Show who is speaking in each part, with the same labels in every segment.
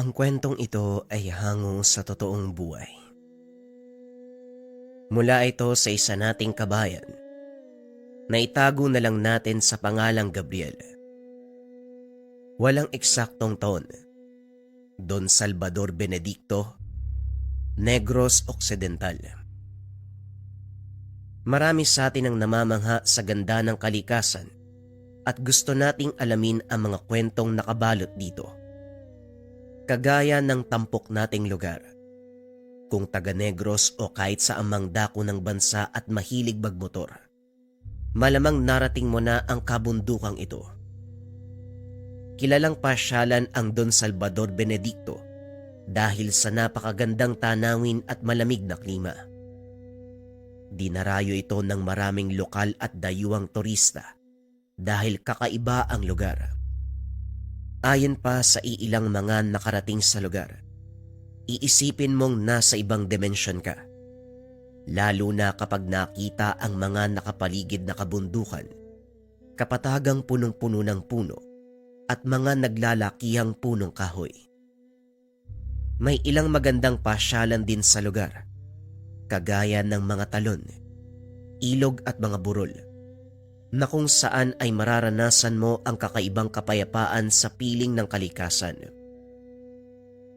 Speaker 1: Ang kwentong ito ay hango sa totoong buhay. Mula ito sa isa nating kabayan na itago na lang natin sa pangalang Gabriel. Walang eksaktong taon. Don Salvador Benedicto, Negros Occidental. Marami sa atin ang namamangha sa ganda ng kalikasan at gusto nating alamin ang mga kwentong nakabalot dito. Kagaya ng tampok nating lugar. Kung taga Negros o kahit sa amang dako ng bansa at mahilig magmotor, malamang narating mo na ang kabundukang ito. Kilalang pasyalan ang Don Salvador Benedicto dahil sa napakagandang tanawin at malamig na klima. Dinarayo ito ng maraming lokal at dayuhang turista dahil kakaiba ang lugar. Ayon pa sa iilang mga nakarating sa lugar, iisipin mong nasa ibang dimensyon ka. Lalo na kapag nakita ang mga nakapaligid na kabundukan, kapatagang punong-puno ng puno at mga naglalakihang punong kahoy. May ilang magandang pasyalan din sa lugar, kagaya ng mga talon, ilog at mga burol, na kung saan ay mararanasan mo ang kakaibang kapayapaan sa piling ng kalikasan.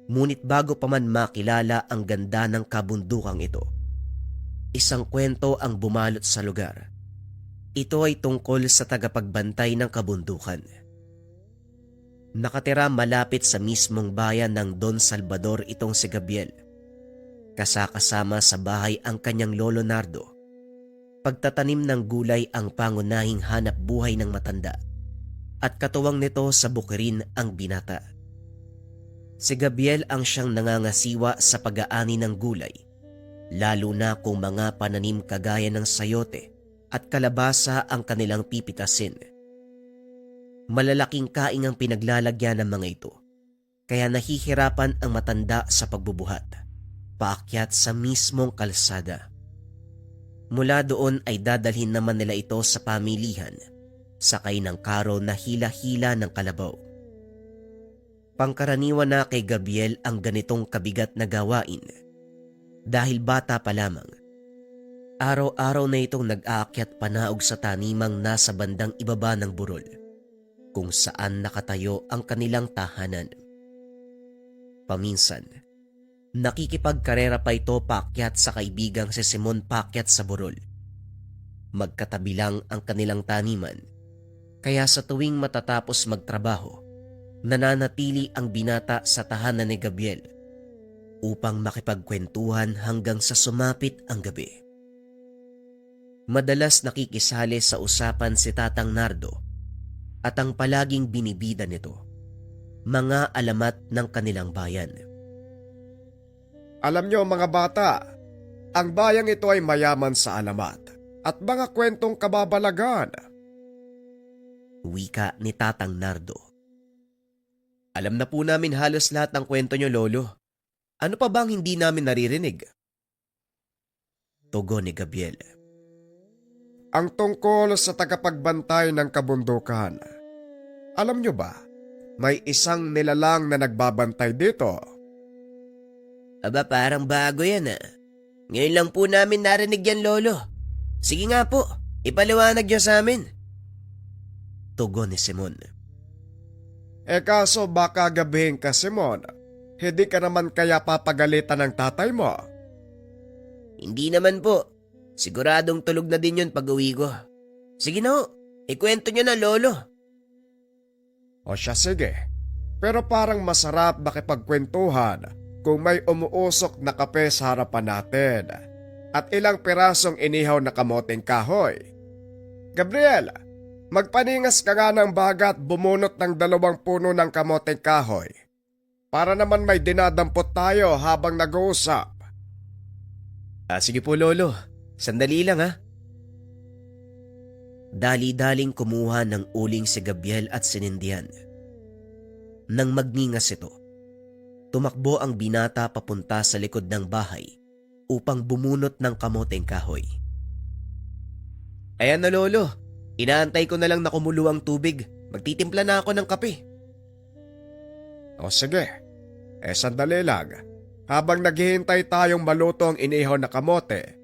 Speaker 1: Ngunit bago pa man makilala ang ganda ng kabundukang ito, isang kwento ang bumalot sa lugar. Ito ay tungkol sa tagapagbantay ng kabundukan. Nakatira malapit sa mismong bayan ng Don Salvador itong si Gabriel. Kasakasama sa bahay ang kanyang lolo Nardo. Pagtatanim ng gulay ang pangunahing hanap buhay ng matanda at katuwang nito sa bukirin ang binata. Si Gabriel ang siyang nangangasiwa sa pag-aani ng gulay, lalo na kung mga pananim kagaya ng sayote at kalabasa ang kanilang pipitasin. Malalaking kaing ang pinaglalagyan ng mga ito, kaya nahihirapan ang matanda sa pagbubuhat, paakyat sa mismong kalsada. Mula doon ay dadalhin naman nila ito sa pamilihan, sakay ng karo na hila-hila ng kalabaw. Pangkaraniwan na kay Gabriel ang ganitong kabigat na gawain. Dahil bata pa lamang, araw-araw na itong nag-aakyat panaog sa tanimang nasa bandang ibaba ng burol, kung saan nakatayo ang kanilang tahanan. Paminsan, nakikipagkarera pa ito paakyat sa kaibigang si Simon paakyat sa burol. Magkatabi lang ang kanilang taniman, kaya sa tuwing matatapos magtrabaho, nananatili ang binata sa tahanan ni Gabriel upang makipagkwentuhan hanggang sa sumapit ang gabi. Madalas nakikisali sa usapan si Tatang Nardo at ang palaging binibida nito, mga alamat ng kanilang bayan.
Speaker 2: Alam nyo mga bata, ang bayang ito ay mayaman sa alamat at mga kwentong kababalagan.
Speaker 1: Wika ni Tatang Nardo. Alam na po namin halos lahat ng kwento nyo, Lolo. Ano pa bang hindi namin naririnig? Tugon ni Gabriel.
Speaker 2: Ang tungkol sa tagapagbantay ng kabundukan. Alam nyo ba, may isang nilalang na nagbabantay dito.
Speaker 1: Aba, parang bago yan ah. Ngayon lang po namin narinig yan, Lolo. Sige nga po, ipaliwanag nyo sa amin. Tugon ni Simon.
Speaker 2: Kaso baka gabihin ka, Simon. Hindi ka naman kaya papagalitan ng tatay mo.
Speaker 1: Hindi naman po. Siguradong tulog na din yun pag uwi ko. Sige na ho, ikwento nyo na, Lolo.
Speaker 2: O siya, sige. Pero parang masarap makipagkwentuhan kung may umuusok na kape sa harapan natin at ilang pirasong inihaw na kamoteng kahoy. Gabriel, magpaningas ka nga ng baga at bumunot ng 2 puno ng kamoteng kahoy para naman may dinadampot tayo habang nag-uusap.
Speaker 1: Sige po, Lolo. Sandali lang ha. Dali-daling kumuha ng uling si Gabriel at sinindihan. Nang magningas ito, tumakbo ang binata papunta sa likod ng bahay upang bumunot ng kamoteng kahoy. Ayan na, Lolo. Inaantay ko na lang na kumulo ang tubig. Magtitimpla na ako ng kape.
Speaker 2: O sige, Sandali lang. Habang naghihintay tayong maluto ang inihaw na kamote,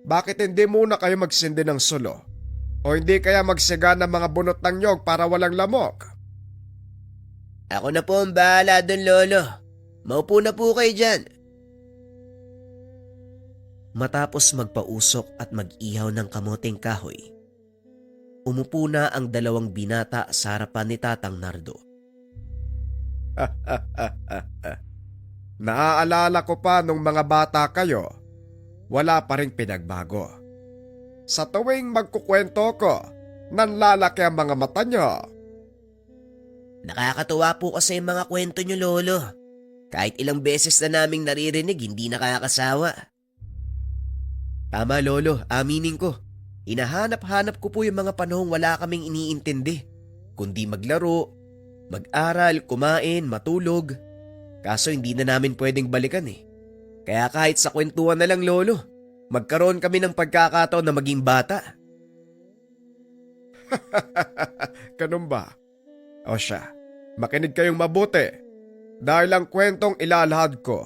Speaker 2: bakit hindi muna kayo magsindi ng sulo? O hindi kaya magsiga ng mga bunot ng nyog para walang lamok?
Speaker 1: Ako na po ang bahala doon, Lolo. Maupo na po kayo dyan. Matapos magpausok at mag-ihaw ng kamoteng kahoy, umupo na ang dalawang binata sa harapan ni Tatang Nardo.
Speaker 2: Naaalala ko pa nung mga bata kayo, wala pa ring pinagbago. Sa tuwing magkukwento ko, nanlalaki ang mga mata nyo.
Speaker 1: Nakakatuwa po kasi yung mga kwento nyo, Lolo. Kahit ilang beses na naming naririnig, hindi nakakasawa. Tama, Lolo, aminin ko. Hinahanap-hanap ko po yung mga panahong wala kaming iniintindi. Kundi maglaro, mag-aral, kumain, matulog. Kaso hindi na namin pwedeng balikan eh. Kaya kahit sa kwentuhan na lang, Lolo, magkaroon kami ng pagkakataon na maging bata.
Speaker 2: Ganun ba? O siya, makinig kayong mabuti. Dahil ang kwentong ilalahad ko,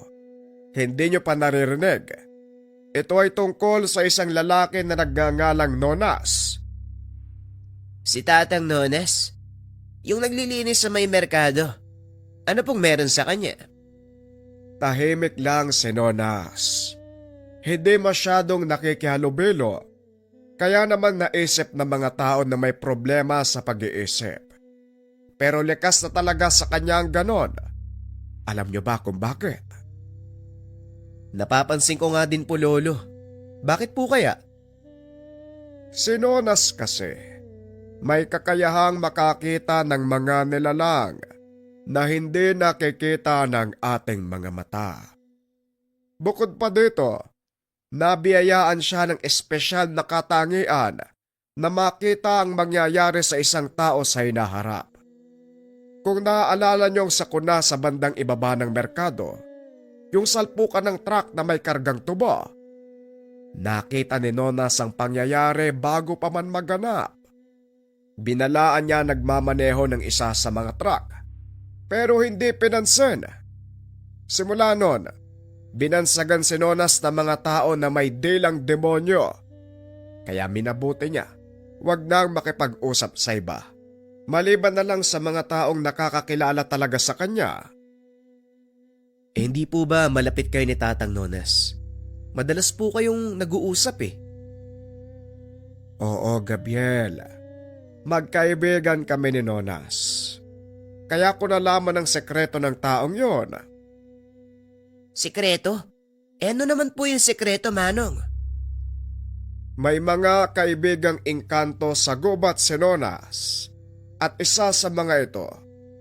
Speaker 2: hindi nyo pa naririnig. Ito ay tungkol sa isang lalaki na nagngangalang Nonas.
Speaker 1: Si Tatang Nonas? Yung naglilinis sa may merkado. Ano pong meron sa kanya?
Speaker 2: Tahimik lang si Nonas. Hindi masyadong nakikihalubilo, kaya naman naisip ng mga tao na may problema sa pag-iisip. Pero likas na talaga sa kanya ang ganon. Alam nyo ba kung bakit?
Speaker 1: Napapansin ko nga din po, Lolo. Bakit po kaya?
Speaker 2: Si Nonas kasi, may kakayahang makakita ng mga nilalang na hindi nakikita ng ating mga mata. Bukod pa dito, nabiyayaan siya ng espesyal na katangian na makita ang mangyayari sa isang tao sa hinaharap. Kung naaalala niyong sakuna sa bandang ibaba ng merkado, yung salpukan ng truck na may kargang tubo, nakita ni Nonas ang pangyayari bago pa man maganap. Binalaan niya nagmamaneho ng isa sa mga truck, pero hindi pinansin. Simula noon, binansagan si Nonas ng mga tao na may dilang demonyo. Kaya minabuti niya, wag nang makipag-usap sa iba. Maliban na lang sa mga taong nakakakilala talaga sa kanya.
Speaker 1: Hindi po ba malapit kayo ni Tatang Nonas? Madalas po kayong nag-uusap eh.
Speaker 2: Oo, Gabriel. Magkaibigan kami ni Nonas. Kaya ko nalaman ang sekreto ng taong yon.
Speaker 1: Sikreto? Ano naman po yung sikreto, Manong?
Speaker 2: May mga kaibigang engkanto sa gubat si Nonas. At isa sa mga ito,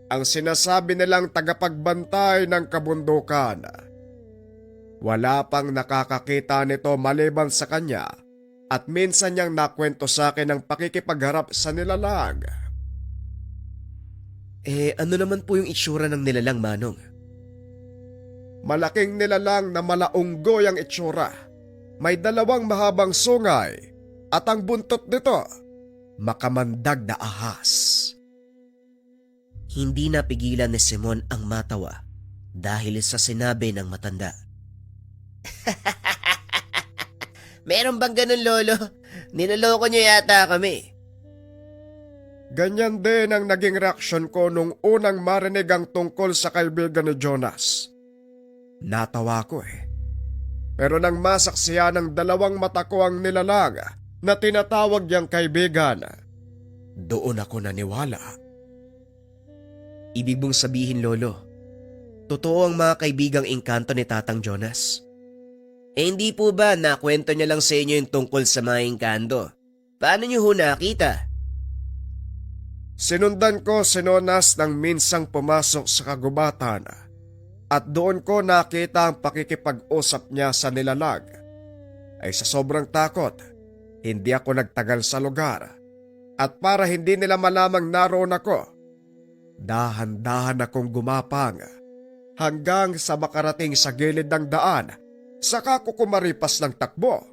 Speaker 2: ang sinasabi nilang tagapagbantay ng kabundukan. Wala pang nakakakita nito maliban sa kanya at minsan niyang nakwento sa akin ang pakikipagharap sa nilalang.
Speaker 1: Ano naman po yung itsura ng nilalang, Manong?
Speaker 2: Malaking nilalang na malaunggoy ang itsura. May dalawang mahabang sungay at ang buntot nito, makamandag na ahas.
Speaker 1: Hindi napigilan ni Simon ang matawa dahil sa sinabi ng matanda. Meron bang ganun, Lolo? Niloloko niyo yata kami.
Speaker 2: Ganyan din ang naging reaksyon ko nung unang marinig ang tungkol sa kaibigan ni Jonas. Natawa ko eh. Pero nang masaksiyan ng dalawang mata ko ang nilalang na tinatawag niyang kaibigan, doon ako naniwala.
Speaker 1: Ibig mong sabihin, Lolo, totoo ang mga kaibigang engkanto ni Tatang Jonas? Hindi po ba nakwento niya lang sa inyo yung tungkol sa mga engkanto? Paano niyo ho nakita?
Speaker 2: Sinundan ko si Nonas nang minsang pumasok sa kagubatan at doon ko nakita ang pakikipag-usap niya sa nilalag. Ay sa sobrang takot, hindi ako nagtagal sa lugar at para hindi nila malamang naroon ako, dahan-dahan akong gumapang hanggang sa makarating sa gilid ng daan, saka ko kumaripas ng takbo.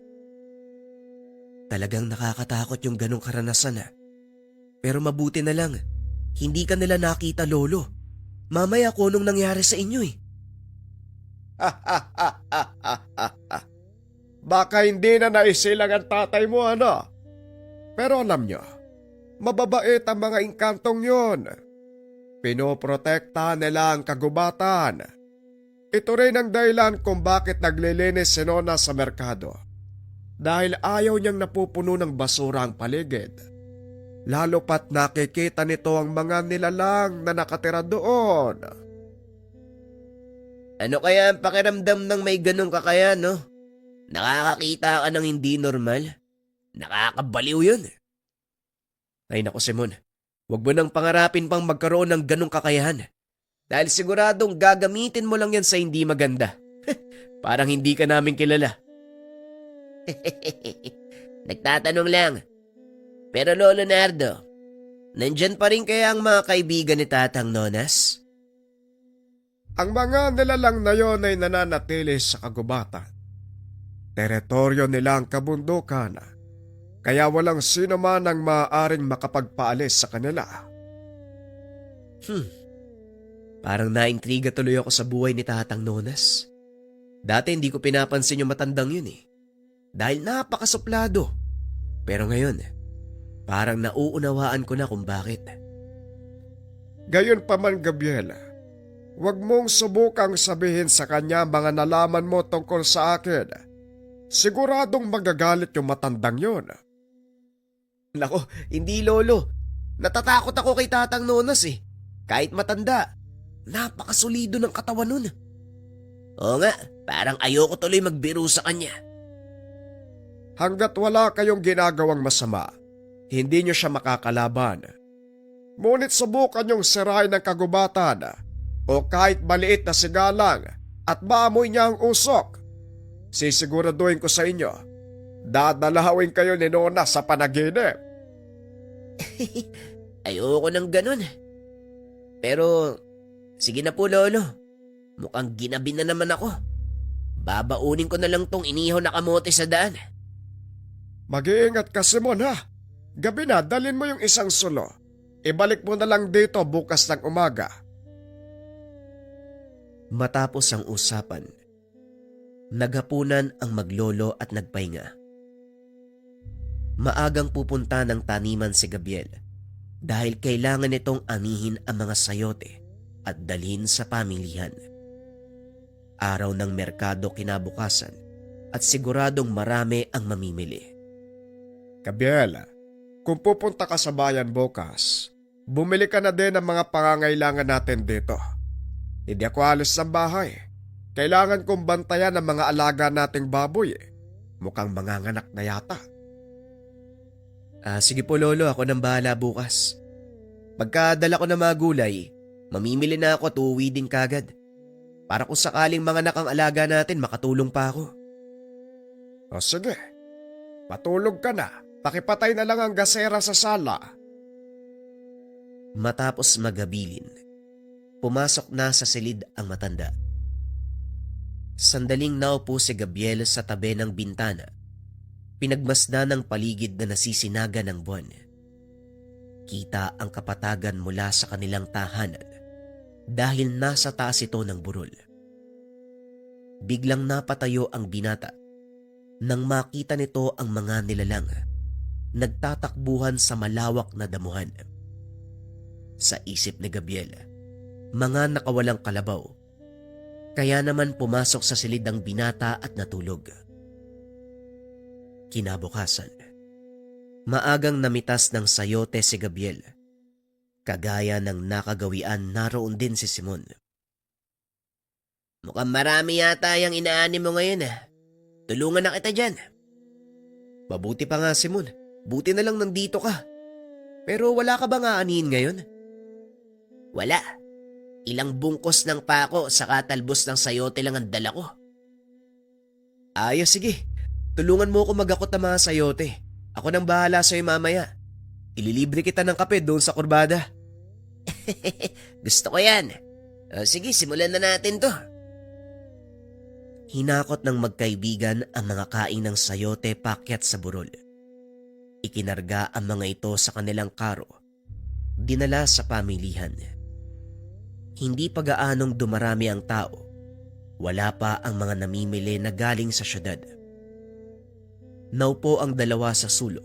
Speaker 1: Talagang nakakatakot yung ganong karanasan . Pero mabuti na lang, hindi ka nila nakita, Lolo. Mamaya ko nung nangyari sa inyo .
Speaker 2: Baka hindi na naisilang ang tatay mo, ano? Pero alam nyo, mababait ang mga inkantong yon. Pinoprotektahan nila ang kagubatan. Ito rin ang dahilan kung bakit naglilinis si Nona sa merkado. Dahil ayaw niyang napupuno ng basura ang paligid. Lalo pat nakikita nito ang mga nilalang na nakatira doon.
Speaker 1: Ano kaya ang pakiramdam ng may ganong kakayahan, no? Nakakakita ka ng hindi normal? Nakakabaliw yun. Ay naku Simon, huwag mo nang pangarapin pang magkaroon ng ganong kakayahan. Dahil siguradong gagamitin mo lang yan sa hindi maganda. Parang hindi ka namin kilala. Nagtatanong lang. Pero Lolo Nardo, nandyan pa rin kaya ang mga kaibigan ni Tatang Nonas?
Speaker 2: Ang mga nilalang na yon ay nananatili sa kagubatan. Teritoryo nila ang kabundukan, kaya walang sino man ang maaaring makapagpaalis sa kanila.
Speaker 1: Parang naintriga tuloy ako sa buhay ni Tatang Nonas. Dati hindi ko pinapansin yung matandang yun eh. Dahil napakasuplado. Pero ngayon, parang nauunawaan ko na kung bakit.
Speaker 2: Gayon pa man, Gabriela, huwag mong subukang sabihin sa kanya mga nalaman mo tungkol sa akin. Siguradong magagalit yung matandang yun.
Speaker 1: Nako, hindi lolo. Natatakot ako kay Tatang Nonas eh. Kahit matanda, napakasulido ng katawan nun. Oo nga, parang ayoko tuloy magbiro sa kanya.
Speaker 2: Hanggat wala kayong ginagawang masama, hindi nyo siya makakalaban. Ngunit subukan nyong sirain ang kagubatan o kahit maliit na sigalang at maamoy niya ang usok. Sisiguraduhin ko sa inyo, dadalawin kayo ni Nona sa panaginip.
Speaker 1: Ayoko ng ganun. Pero, sige na po lolo. Mukhang ginabi na naman ako. Babaunin ko na lang tong inihaw na kamote sa daan.
Speaker 2: Mag-iingat ka, Simon, ha? Gabi na, dalin mo yung isang sulo. Ibalik mo na lang dito bukas ng umaga.
Speaker 1: Matapos ang usapan, naghapunan ang maglolo at nagpahinga. Maagang pupunta ng taniman si Gabriel dahil kailangan nitong anihin ang mga sayote at dalhin sa pamilihan. Araw ng merkado kinabukasan at siguradong marami ang mamimili.
Speaker 2: Gabriela, kung pupunta ka sa bayan bukas, bumili ka na din ng mga pangangailangan natin dito. Hindi ako alis ng bahay. Kailangan kong bantayan ang mga alaga nating baboy eh. Mukhang manganganak na yata.
Speaker 1: Sige po lolo, ako nang bahala bukas. Pagkadala ko ng mga gulay, mamimili na ako at uuwi din kagad. Para kung sakaling manganak ang alaga natin, makatulong pa ako.
Speaker 2: O sige, patulog ka na. Pakipatay na lang ang gasera sa sala.
Speaker 1: Matapos maghabilin, pumasok na sa silid ang matanda. Sandaling naupo si Gabriel sa tabi ng bintana. Pinagmasdan ng paligid na nasisinaga ng buwan. Kita ang kapatagan mula sa kanilang tahanan dahil nasa taas ito ng burol. Biglang napatayo ang binata nang makita nito ang mga nilalang nagtatakbuhan sa malawak na damuhan. Sa isip ni Gabriel, mga nakawalang kalabaw. Kaya naman pumasok sa silid ang binata at natulog. Kinabukasan, maagang namitas ng sayote si Gabriel. Kagaya ng nakagawian, naroon din si Simon. Mukhang marami yata yung inaani mo ngayon ah. Tulungan na kita dyan. Mabuti pa nga Simon, buti na lang nandito ka. Pero wala ka bang aanihin ngayon? Wala. Ilang bungkos ng pako sa katalbos ng sayote lang ang dala ko. Ayos sige. Tulungan mo ako magakot ng mga sayote. Ako nang bahala sa'yo mamaya. Ililibre kita ng kape doon sa kurbada. Gusto ko yan. Sige, simulan na natin to. Hinakot ng magkaibigan ang mga kain ng sayote pakyat sa burol. Ikinarga ang mga ito sa kanilang karo. Dinala sa pamilihan. Hindi pa gaanong dumarami ang tao wala pa ang mga namimili na galing sa syudad. Naupo ang dalawa sa sulok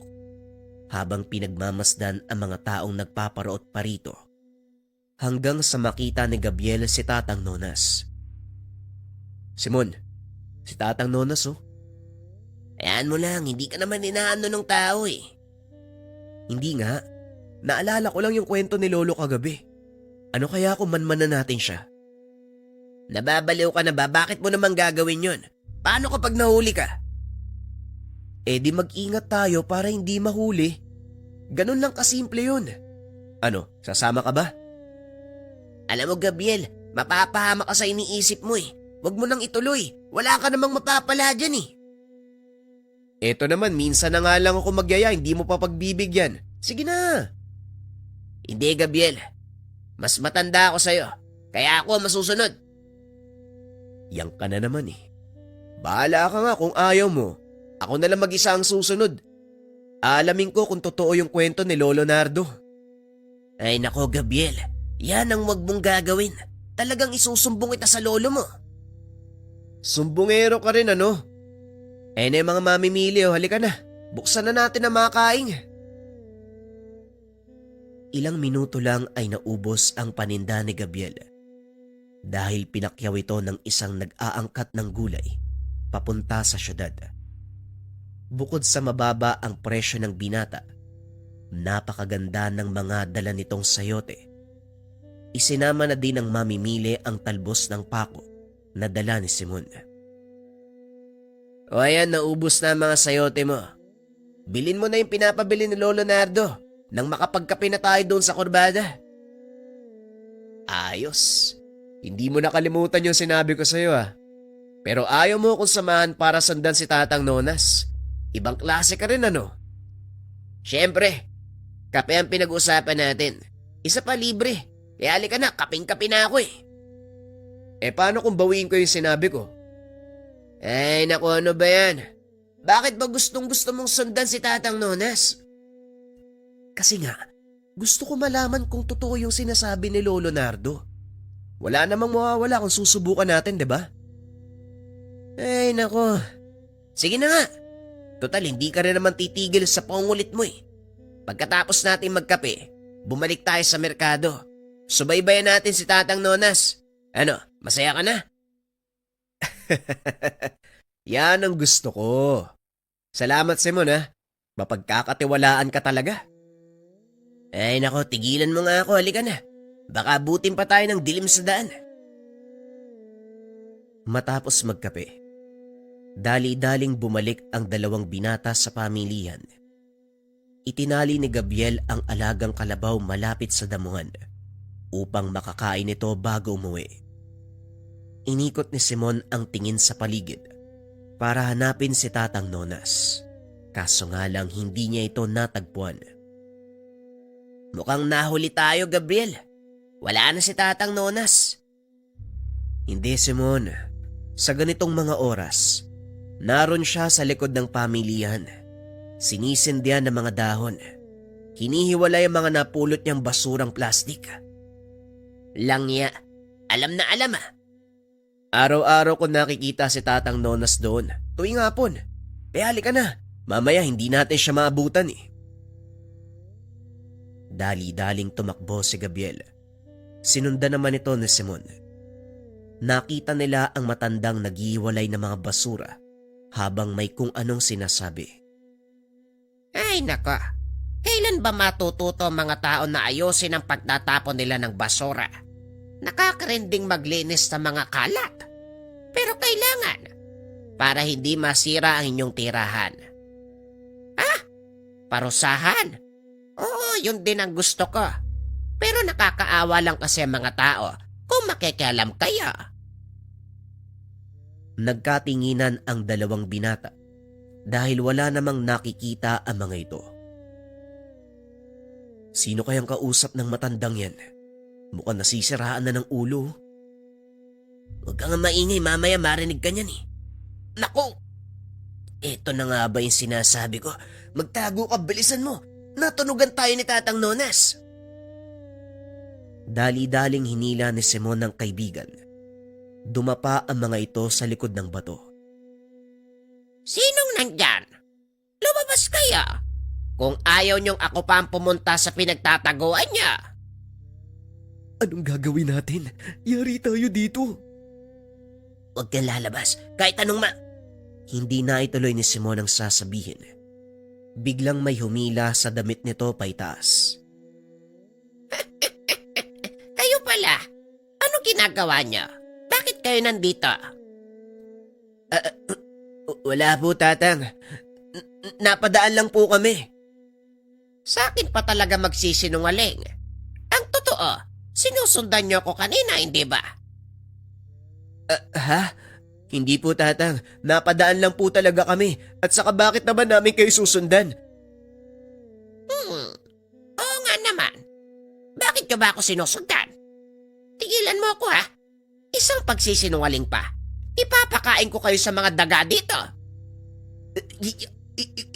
Speaker 1: habang pinagmamasdan ang mga taong nagpaparoot pa rito hanggang sa makita ni Gabriel si Tatang Nonas. Simon, si Tatang Nonas oh. Ayan mo lang, hindi ka naman inaano ng tao eh. Hindi nga, naalala ko lang yung kwento ni Lolo kagabi. Ano kaya kung manmanan natin siya? Nababaliw ka na ba? Bakit mo naman gagawin yun? Paano kapag nahuli ka? Eh di mag-ingat tayo para hindi mahuli. Ganun lang kasimple yun. Ano, sasama ka ba? Alam mo Gabriel, mapapahama ka sa iniisip mo eh. Huwag mo nang ituloy. Wala ka namang mapapala dyan eh. Eto naman, minsan na nga lang ako magyaya, hindi mo pa pagbibigyan. Sige na. Hindi Gabriel, mas matanda ako sa'yo. Kaya ako masusunod. Yang ka na naman eh. Bahala ka nga kung ayaw mo. Ako na lang mag-isa ang susunod. Alamin ko kung totoo yung kwento ni Lolo Nardo. Ay nako Gabriel, yan ang wag mong gagawin. Talagang isusumbong kita sa lolo mo. Sumbongero ka rin ano? Eh na yung mga mamimili halika na. Buksan na natin ang makaing. Ilang minuto lang ay naubos ang paninda ni Gabriel. Dahil pinakyaw ito ng isang nag-aangkat ng gulay papunta sa syudad. Bukod sa mababa ang presyo ng binata, napakaganda ng mga dala nitong sayote. Isinama na din ng mamimili ang talbos ng pako na dala ni Simon. O ayan, naubos na ang mga sayote mo. Bilin mo na yung pinapabili ni Lolo Nardo nang makapagkape na tayo doon sa kurbada. Ayos. Hindi mo nakalimutan yung sinabi ko sa'yo ah. Pero ayaw mo akong samahan para sundan si Tatang Nonas. Ibang klase ka rin ano? Siyempre, kape ang pinag-usapan natin. Isa pa libre. Kaya halika na, kaping-kape na ako eh. Eh paano kung bawiin ko yung sinabi ko? Ay naku, ano ba yan? Bakit ba gustong-gusto mong sundan si Tatang Nonas? Kasi nga, gusto ko malaman kung totoo yung sinasabi ni Lolo Nardo. Wala namang mawawala kung susubukan natin, 'di ba? Ay, nako. Sige na nga. Total, hindi ka rin naman titigil sa pangulit mo eh. Pagkatapos natin magkape, bumalik tayo sa merkado. Subaybayan natin si Tatang Nonas. Ano, masaya ka na? Yan ang gusto ko. Salamat Simon ha. Mapagkakatiwalaan ka talaga. Ay nako, tigilan mo nga ako, halika na. Baka abutin pa tayo ng dilim sa daan. Matapos magkape, dali-daling bumalik ang dalawang binata sa pamilihan. Itinali ni Gabriel ang alagang kalabaw malapit sa damuhan upang makakain ito bago umuwi. Inikot ni Simon ang tingin sa paligid para hanapin si Tatang Nonas. Kaso nga lang hindi niya ito natagpuan. Mukhang nahuli tayo, Gabriel. Wala na si Tatang Nonas. Hindi, Simon. Sa ganitong mga oras, naroon siya sa likod ng pamilihan. Sinisindihan ng mga dahon. Hinihiwalay ang mga napulot niyang basurang plastik. Langya, alam na alam ah. Araw-araw ko nakikita si Tatang Nonas doon, tuwing hapon. Kaya halika na, mamaya hindi natin siya maabutan eh. Dali-daling tumakbo si Gabriel. Sinundan naman ito ni Simon. Nakita nila ang matandang naghihiwalay ng mga basura habang may kung anong sinasabi. Ay nako, kailan ba matututo ang mga tao na ayusin ang pagtatapon nila ng basura? Nakakarinding maglinis sa mga kalat. Pero kailangan para hindi masira ang inyong tirahan. Ah, parusahan? Oo, yun din ang gusto ko. Pero nakakaawa lang kasi ang mga tao kung makikialam kaya. Nagkatinginan ang dalawang binata dahil wala namang nakikita ang mga ito. Sino kayang kausap ng matandang yan? Mukhang nasisiraan na ng ulo. Huwag kang maingay, mamaya marinig ka niyan eh. Naku! Ito na nga ba yung sinasabi ko? Magtago ka, bilisan mo. Natunugan tayo ni Tatang Nonas. Dali-daling hinila ni Simon ng kaibigan Dumapa ang mga ito sa likod ng bato.
Speaker 3: Sinong nandyan? Lumabas kayo. Kung ayaw niyong ako pa ang pumunta sa pinagtataguan niya.
Speaker 1: Anong gagawin natin? Yari tayo dito.
Speaker 3: Huwag kang lalabas kahit anong
Speaker 1: Hindi na ituloy ni Simon ang sasabihin. Biglang may humila sa damit nito paitaas.
Speaker 3: Kayo pala. Ano ginagawa niyo? Bakit kayo nandito?
Speaker 1: Wala po, Tatang. Napadaan lang po kami.
Speaker 3: Sa akin pa talaga magsisinungaling. Ang totoo, sinusundan niyo ako kanina, hindi ba?
Speaker 1: Ha? Hindi po, Tatang. Napadaan lang po talaga kami. At saka bakit naman namin kayo susundan?
Speaker 3: Oo nga naman. Bakit ka ba ako sinusundan? Tigilan mo ako ha. Isang pagsisinungaling pa. Ipapakain ko kayo sa mga daga dito.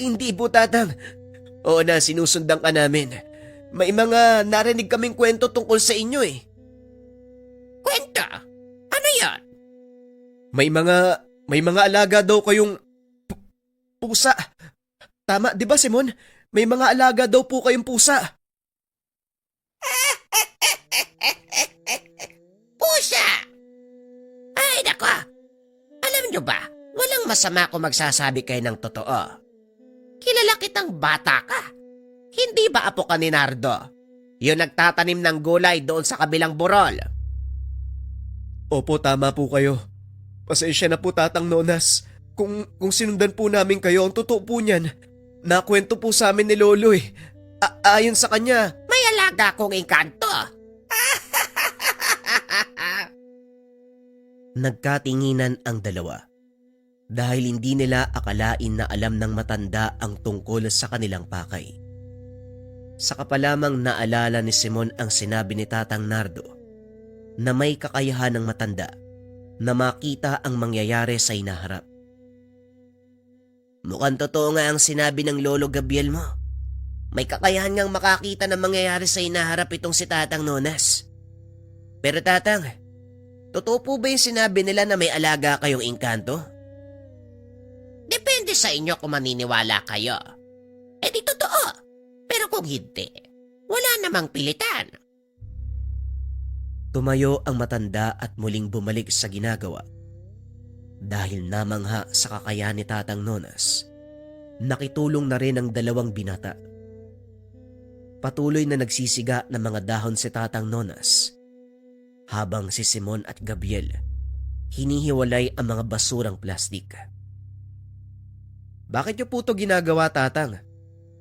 Speaker 1: Hindi po, Tatang. Oo na, sinusundan ka namin. May mga narinig kaming kwento tungkol sa inyo eh.
Speaker 3: Kwento? Ano yon?
Speaker 1: May mga alaga daw kayong pusa. Tama, di ba, Simon? May mga alaga daw po kayong pusa.
Speaker 3: Pusa! Ay, nako. Alam nyo ba, walang masama kung magsasabi kayo ng totoo. Kilala kitang bata ka. Hindi ba apo ka ni Nardo? Yung nagtatanim ng gulay doon sa kabilang burol.
Speaker 1: Opo, tama po kayo. Pasensya na po, Tatang Nonas. Kung sinundan po namin kayo, ang totoo po niyan. Nakwento po sa amin ni Lolo eh. Ayon sa kanya.
Speaker 3: May alaga kong engkanto.
Speaker 1: Nagkatinginan ang dalawa dahil hindi nila akalain na alam ng matanda ang tungkol sa kanilang pakay. Saka pa lamang naalala ni Simon ang sinabi ni Tatang Nardo na may kakayahan ng matanda na makita ang mangyayari sa inaharap. Mukhang totoo nga ang sinabi ng Lolo Gabriel mo. May kakayahan ngang makakita ng mangyayari sa inaharap itong si Tatang Nonas. Pero Tatang, totoo po ba yung sinabi nila na may alaga kayong engkanto?
Speaker 3: Depende sa inyo kung maniniwala kayo. Eh di totoo. Pero kung hindi, wala namang pilitan.
Speaker 1: Tumayo ang matanda at muling bumalik sa ginagawa. Dahil namangha sa kakayahan ni Tatang Nonas, nakitulong na rin ang dalawang binata. Patuloy na nagsisiga ng mga dahon si Tatang Nonas, habang si Simon at Gabriel hinihiwalay ang mga basurang plastik. Bakit niyo po ito ginagawa, Tatang?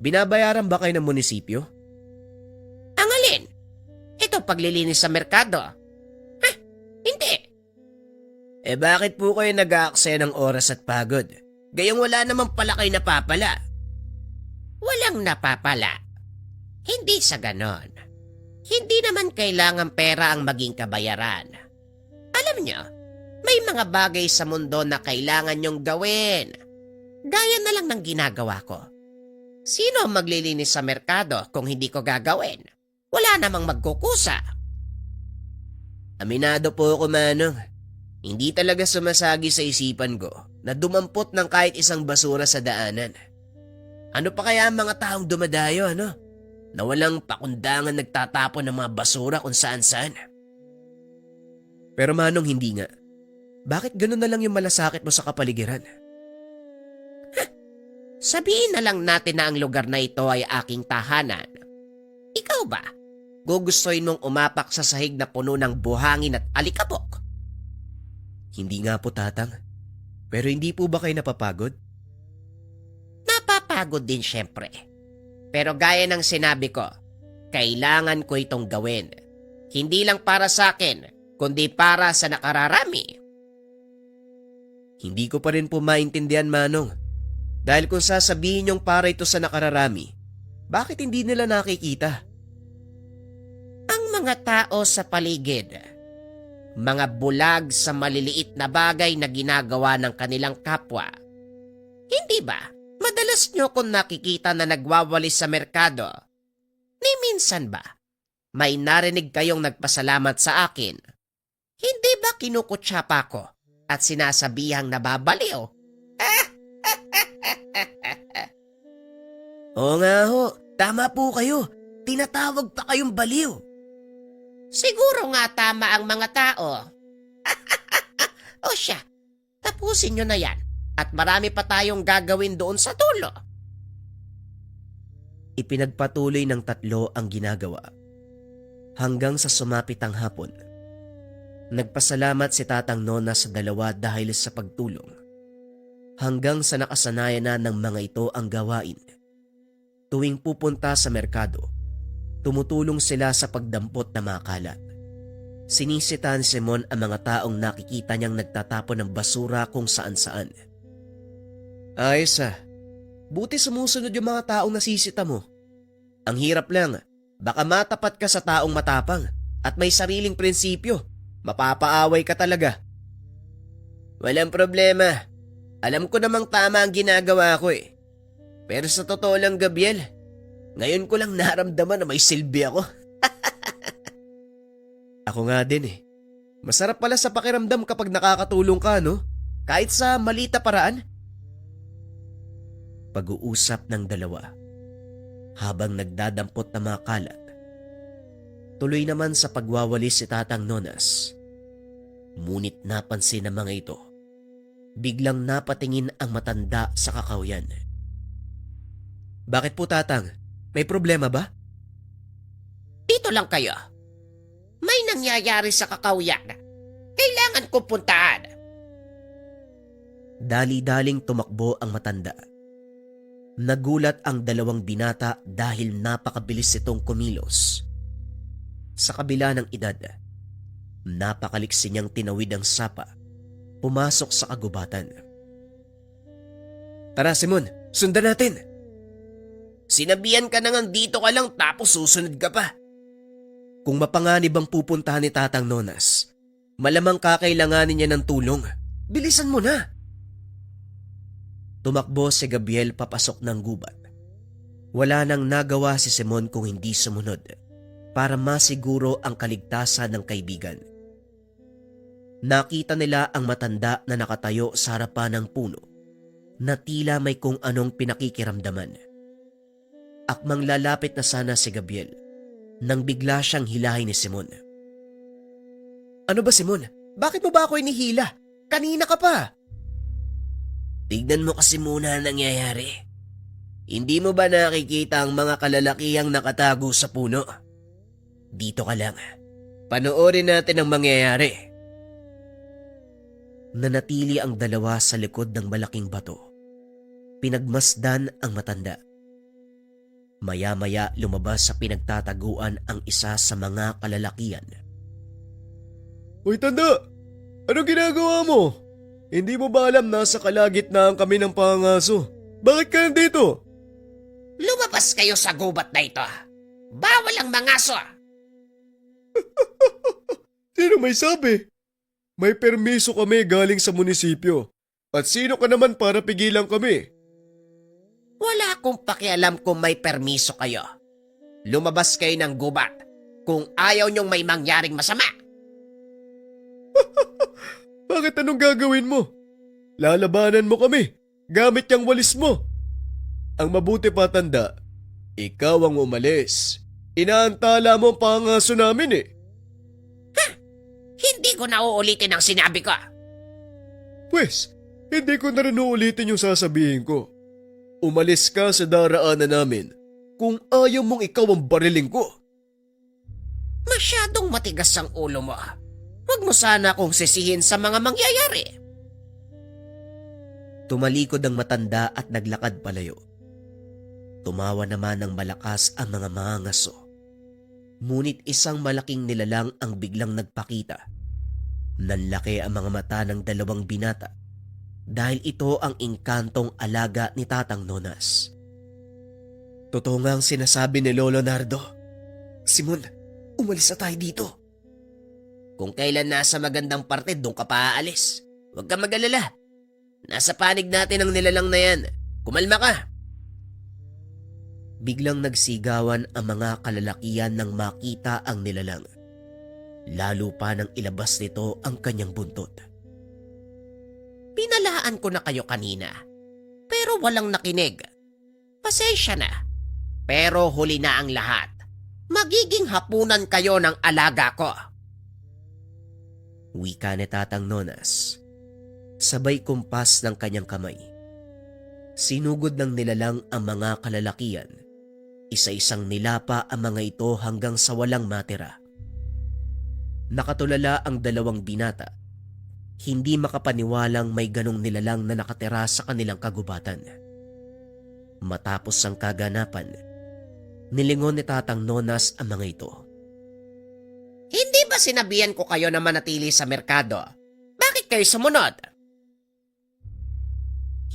Speaker 1: Binabayaran ba kayo ng munisipyo?
Speaker 3: Ang alin? Ito paglilinis sa merkado. Hindi.
Speaker 1: Bakit po kayo nag-aaksaya ng oras at pagod? Gayong wala naman pala kayo napapala.
Speaker 3: Walang napapala. Hindi sa ganon. Hindi naman kailangan pera ang maging kabayaran. Alam nyo, may mga bagay sa mundo na kailangan nyong gawin. Gaya na lang ng ginagawa ko. Sino ang maglilinis sa merkado kung hindi ko gagawin? Wala namang magkukusa.
Speaker 1: Aminado po ako, Manong. Hindi talaga sumasagi sa isipan ko na dumampot ng kahit isang basura sa daanan. Ano pa kaya ang mga taong dumadayo, ano? Na walang pakundangan nagtatapon ng mga basura kung saan-saan. Pero Manong, hindi nga. Bakit ganun na lang yung malasakit mo sa kapaligiran?
Speaker 3: Sabihin na lang natin na ang lugar na ito ay aking tahanan. Ikaw ba? Gugustuhin mong umapak sa sahig na puno ng buhangin at alikabok?
Speaker 1: Hindi nga po, Tatang. Pero hindi po ba kayo napapagod?
Speaker 3: Napapagod din syempre. Pero gaya ng sinabi ko, kailangan ko itong gawin. Hindi lang para sa akin, kundi para sa nakararami.
Speaker 1: Hindi ko pa rin po maintindihan, Manong. Dahil kung sasabihin niyong para ito sa nakararami, bakit hindi nila nakikita?
Speaker 3: Ang mga tao sa paligid, mga bulag sa maliliit na bagay na ginagawa ng kanilang kapwa. Hindi ba? Madalas nyo kung nakikita na nagwawalis sa merkado. Ni minsan ba? May narinig kayong nagpasalamat sa akin Hindi ba kinukutsapa ko at sinasabihang nababaliw?
Speaker 1: Oo nga ho, tama po kayo. Tinatawag pa kayong baliw.
Speaker 3: Siguro nga tama ang mga tao. O siya, tapusin nyo na yan at marami pa tayong gagawin doon sa dulo.
Speaker 1: Ipinagpatuloy ng tatlo ang ginagawa. Hanggang sa sumapit ang hapon. Nagpasalamat si Tatang Nona sa dalawa dahil sa pagtulong. Hanggang sa nakasanayan na ng mga ito ang gawain. Tuwing pupunta sa merkado, tumutulong sila sa pagdampot na mga kalat. Sinisita ni Simon ang mga taong nakikita niyang nagtatapon ng basura kung saan-saan. Ayos buti sumusunod yung mga taong nasisita mo. Ang hirap lang, baka matapat ka sa taong matapang at may sariling prinsipyo. Mapapaaway ka talaga. Walang problema. Alam ko namang tama ang ginagawa ko eh. Pero sa totoo lang, Gabriel, ngayon ko lang naramdaman na may silbi ako. Ako nga din eh. Masarap pala sa pakiramdam kapag nakakatulong ka, no? Kahit sa malita paraan. Pag-uusap ng dalawa habang nagdadampot ng mga kalat. Tuloy naman sa pagwawalis si Tatang Nonas. Ngunit napansin ng mga ito. Biglang napatingin ang matanda sa kakawyan. Bakit po, Tatang? May problema ba?
Speaker 3: Dito lang kayo. May nangyayari sa kakawyan. Kailangan ko puntahan.
Speaker 1: Dali-daling tumakbo ang matanda. Nagulat ang dalawang binata dahil napakabilis itong kumilos. Sa kabila ng edad, napakaliksi niyang tinawid ang sapa, pumasok sa kagubatan. Tara Simon, sundan natin!
Speaker 3: Sinabihan ka na nga dito ka lang tapos susunod ka pa.
Speaker 1: Kung mapanganib ang pupuntahan ni Tatang Nonas, malamang kakailanganin niya ng tulong. Bilisan mo na! Tumakbo si Gabriel papasok ng gubat. Wala nang nagawa si Simon kung hindi sumunod para masiguro ang kaligtasan ng kaibigan. Nakita nila ang matanda na nakatayo sa harapan ng puno na tila may kung anong pinakikiramdaman. Akmang lalapit na sana si Gabriel nang bigla siyang hilahin ni Simon. Ano ba Simon? Bakit mo ba ako inihila? Kanina ka pa! Tignan mo kasi muna ang nangyayari. Hindi mo ba nakikita ang mga kalalakihang nakatago sa puno? Dito ka lang. Panoorin natin ang mangyayari. Nanatili ang dalawa sa likod ng malaking bato. Pinagmasdan ang matanda. Maya-maya lumabas sa pinagtataguan ang isa sa mga kalalakihan.
Speaker 2: Hoy tanda! Anong ginagawa mo? Hindi mo ba alam nasa kalagitnaan kami ng pangaso? Bakit ka nandito?
Speaker 3: Lumabas kayo sa gubat na ito. Bawal ang mangaso.
Speaker 2: Sino may sabi? May permiso kami galing sa munisipyo. At sino ka naman para pigilan kami?
Speaker 3: Wala akong pakialam kung may permiso kayo. Lumabas kayo ng gubat kung ayaw niyong may mangyaring masama.
Speaker 2: Bakit anong gagawin mo? Lalabanan mo kami gamit yung walis mo. Ang mabuti pa tanda, ikaw ang umalis. Inaantala mo ang pangaso namin eh.
Speaker 3: Hindi ko na uulitin ang sinabi ko.
Speaker 2: Pwes, hindi ko na rin uulitin yung sasabihin ko. Umalis ka sa daraanan namin kung ayaw mong ikaw ang bariling ko.
Speaker 3: Masyadong matigas ang ulo mo. Huwag mo sana akong sisihin sa mga mangyayari.
Speaker 1: Tumalikod ang matanda at naglakad palayo. Tumawa naman ng malakas ang mga mangangaso. Ngunit isang malaking nilalang ang biglang nagpakita. Nanlaki ang mga mata ng dalawang binata dahil ito ang engkantong alaga ni Tatang Nonas. Totoo nga ang sinasabi ni Lolo Nardo. Simon, umalis na tayo dito.
Speaker 3: Kung kailan nasa magandang parte, doon ka pa aalis. Huwag ka mag-alala. Nasa panig natin ang nilalang na yan. Kumalma ka.
Speaker 1: Biglang nagsigawan ang mga kalalakihan nang makita ang nilalang. lalo pa nang ilabas nito ang kanyang buntot.
Speaker 3: Pinalaan ko na kayo kanina, pero walang nakinig. Pasensya na, pero huli na ang lahat. Magiging hapunan kayo ng alaga ko.
Speaker 1: Wika ni Tatang Nonas, sabay kumpas ng kanyang kamay. Sinugod ng nilalang ang mga kalalakian. Isa-isang nilapa ang mga ito hanggang sa walang matira. Nakatulala ang dalawang binata. Hindi makapaniwalang may ganong nilalang na nakatira sa kanilang kagubatan. Matapos ang kaganapan, nilingon ni Tatang Nonas ang mga ito.
Speaker 3: Hindi ba sinabihan ko kayo na manatili sa merkado? Bakit kayo sumunod?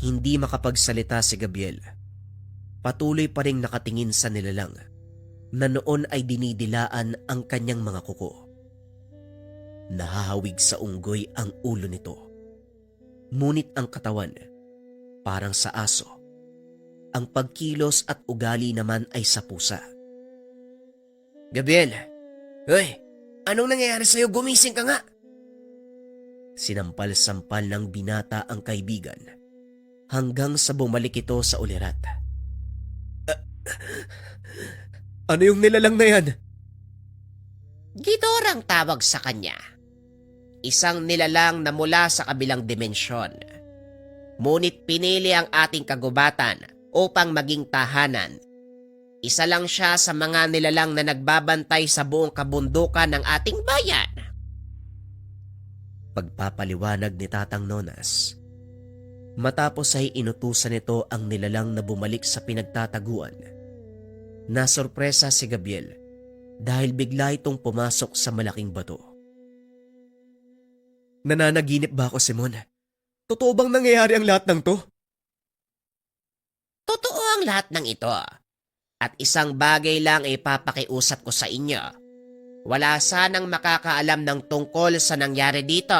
Speaker 1: Hindi makapagsalita si Gabriel. Patuloy pa ring nakatingin sa nilalang na noon ay dinidilaan ang kanyang mga kuko. Nahahawig sa unggoy ang ulo nito. Ngunit ang katawan, parang sa aso. Ang pagkilos at ugali naman ay sa pusa.
Speaker 3: Gabriel, hoy, anong nangyayari sa'yo? Gumising ka nga.
Speaker 1: Sinampal-sampal ng binata ang kaibigan hanggang sa bumalik ito sa ulirat. Ano yung nilalang na yan?
Speaker 3: Gidor ang tawag sa kanya. Isang nilalang na mula sa kabilang dimensyon. Ngunit pinili ang ating kagubatan upang maging tahanan. Isa lang siya sa mga nilalang na nagbabantay sa buong kabundukan ng ating bayan.
Speaker 1: Pagpapaliwanag ni Tatang Nonas. Matapos ay inutusan nito ang nilalang na bumalik sa pinagtataguan. Nasorpresa si Gabriel dahil bigla itong pumasok sa malaking bato. Nananaginip ba ako, Simon? Totoo bang nangyayari ang lahat ng to?
Speaker 3: Totoo ang lahat ng ito. At isang bagay lang ay papakiusap ko sa inyo. Wala sanang makakaalam ng tungkol sa nangyari dito.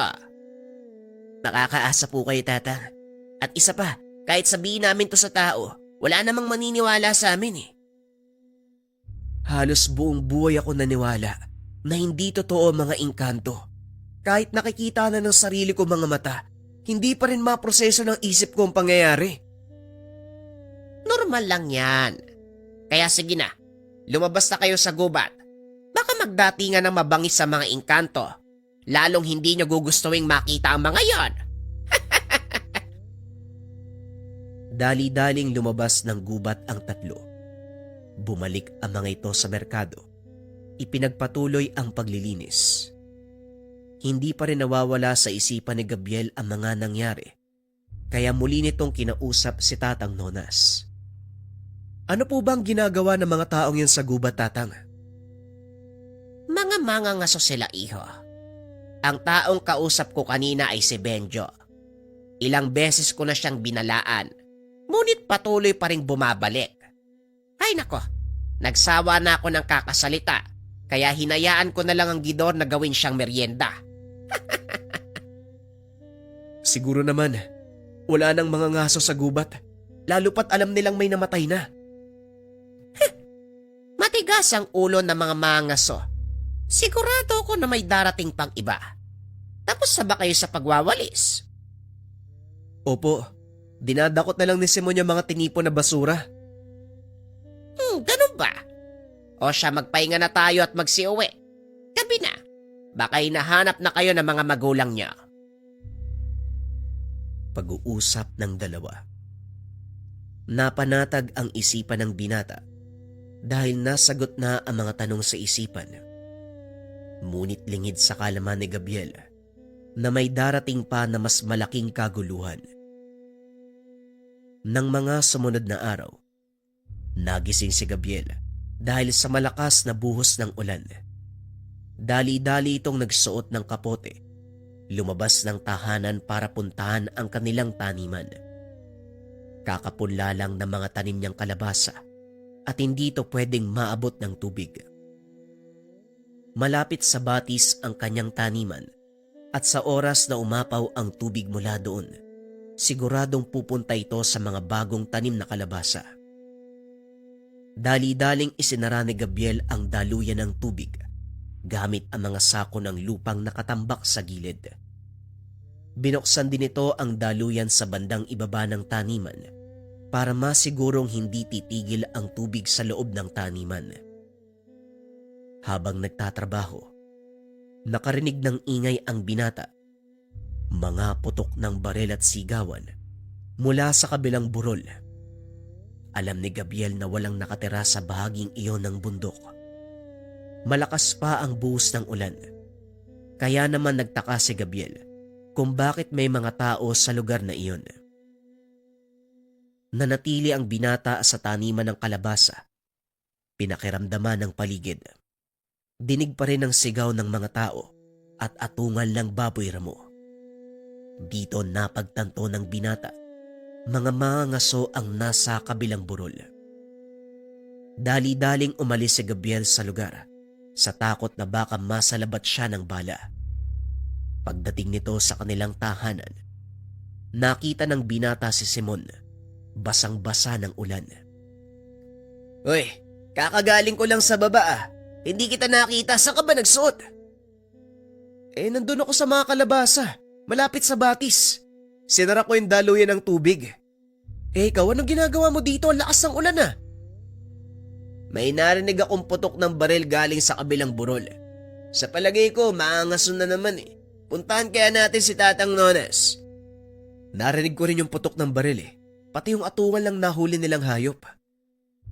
Speaker 1: Makakaasa po kayo, Tatang. At isa pa, kahit sabihin namin to sa tao, wala namang maniniwala sa amin eh. Halos buong buhay ako naniwala na hindi totoo ang mga engkanto. Kahit nakikita na ng sarili ko mga mata, hindi pa rin maproseso ng isip ko ang pangyayari.
Speaker 3: Normal lang yan. Kaya sige na, lumabas na kayo sa gubat. Baka magdatingan ng mabangis sa mga engkanto. Lalong hindi nyo gugustuhin makita ang mga yon.
Speaker 1: Dali-daling lumabas ng gubat ang tatlo. Bumalik ang mga ito sa merkado. Ipinagpatuloy ang paglilinis. Hindi pa rin nawawala sa isipan ni Gabriel ang mga nangyari. Kaya muli nitong kinausap si Tatang Nonas. Ano po bang ginagawa ng mga taong yan sa gubat, Tatang?
Speaker 3: Mga mangangaso sila, iho. Ang taong kausap ko kanina ay si Benjo. Ilang beses ko na siyang binalaan. Ngunit patuloy pa rin bumabalik. Ay nako, nagsawa na ako ng kakasalita, kaya hinayaan ko na lang ang Gidor na gawin siyang merienda.
Speaker 1: Siguro naman, wala nang mga ngaso sa gubat, lalo pat alam nilang may namatay na.
Speaker 3: Matigas ang ulo ng mga mangaso. Sigurado ako na may darating pang iba. Tapos na ba kayo sa pagwawalis?
Speaker 1: Opo, dinadakot na lang ni Simon yung mga tinipon na basura.
Speaker 3: Ganun ba? O siya, magpahinga na tayo at magsiuwi. Gabi na. Baka hinahanap na kayo ng mga magulang niya.
Speaker 1: Pag-uusap ng dalawa. Napanatag ang isipan ng binata dahil nasagot na ang mga tanong sa isipan. Ngunit lingid sa kalaman ni Gabriel na may darating pa na mas malaking kaguluhan. Nang mga sumunod na araw, nagising si Gabriel dahil sa malakas na buhos ng ulan. Dali-dali itong nagsuot ng kapote, lumabas ng tahanan para puntahan ang kanilang taniman. Kakapunla lang ng mga tanim niyang kalabasa at hindi ito pwedeng maabot ng tubig. Malapit sa batis ang kanyang taniman at sa oras na umapaw ang tubig mula doon, siguradong pupunta ito sa mga bagong tanim na kalabasa. Dali-daling isinara ni Gabriel ang daluyan ng tubig gamit ang mga sako ng lupang nakatambak sa gilid. Binuksan din ito ang daluyan sa bandang ibaba ng taniman para masigurong hindi titigil ang tubig sa loob ng taniman. Habang nagtatrabaho, nakarinig ng ingay ang binata. Mga putok ng barel at sigawan mula sa kabilang burol. Alam ni Gabriel na walang nakatira sa bahaging iyon ng bundok. Malakas pa ang buhos ng ulan. Kaya naman nagtaka si Gabriel kung bakit may mga tao sa lugar na iyon. Nanatili ang binata sa taniman ng kalabasa. Pinakiramdaman ng paligid. Dinig pa rin ang sigaw ng mga tao at atungal ng baboy ramo. Dito napagtanto ng binata, mga mangaso ang nasa kabilang burol. Dali-daling umalis si Gabriel sa lugar sa takot na baka masalabat siya ng bala. Pagdating nito sa kanilang tahanan, nakita ng binata si Simon, basang-basa ng ulan.
Speaker 3: Uy, kakagaling ko lang sa baba ah. Hindi kita nakita. Saan ka ba nagsuot?
Speaker 2: Nandun ako sa mga kalabasa, malapit sa batis. Sinara ko yung daluyan ng tubig. Ikaw, anong ginagawa mo dito? Ang lakas ng ulan ah.
Speaker 3: May narinig akong putok ng baril galing sa kabilang burol. Sa palagay ko, maangason na naman eh. Puntahan kaya natin si Tatang Nonas.
Speaker 2: Narinig ko rin yung putok ng baril eh. Pati yung atuwan lang nahuli nilang hayop.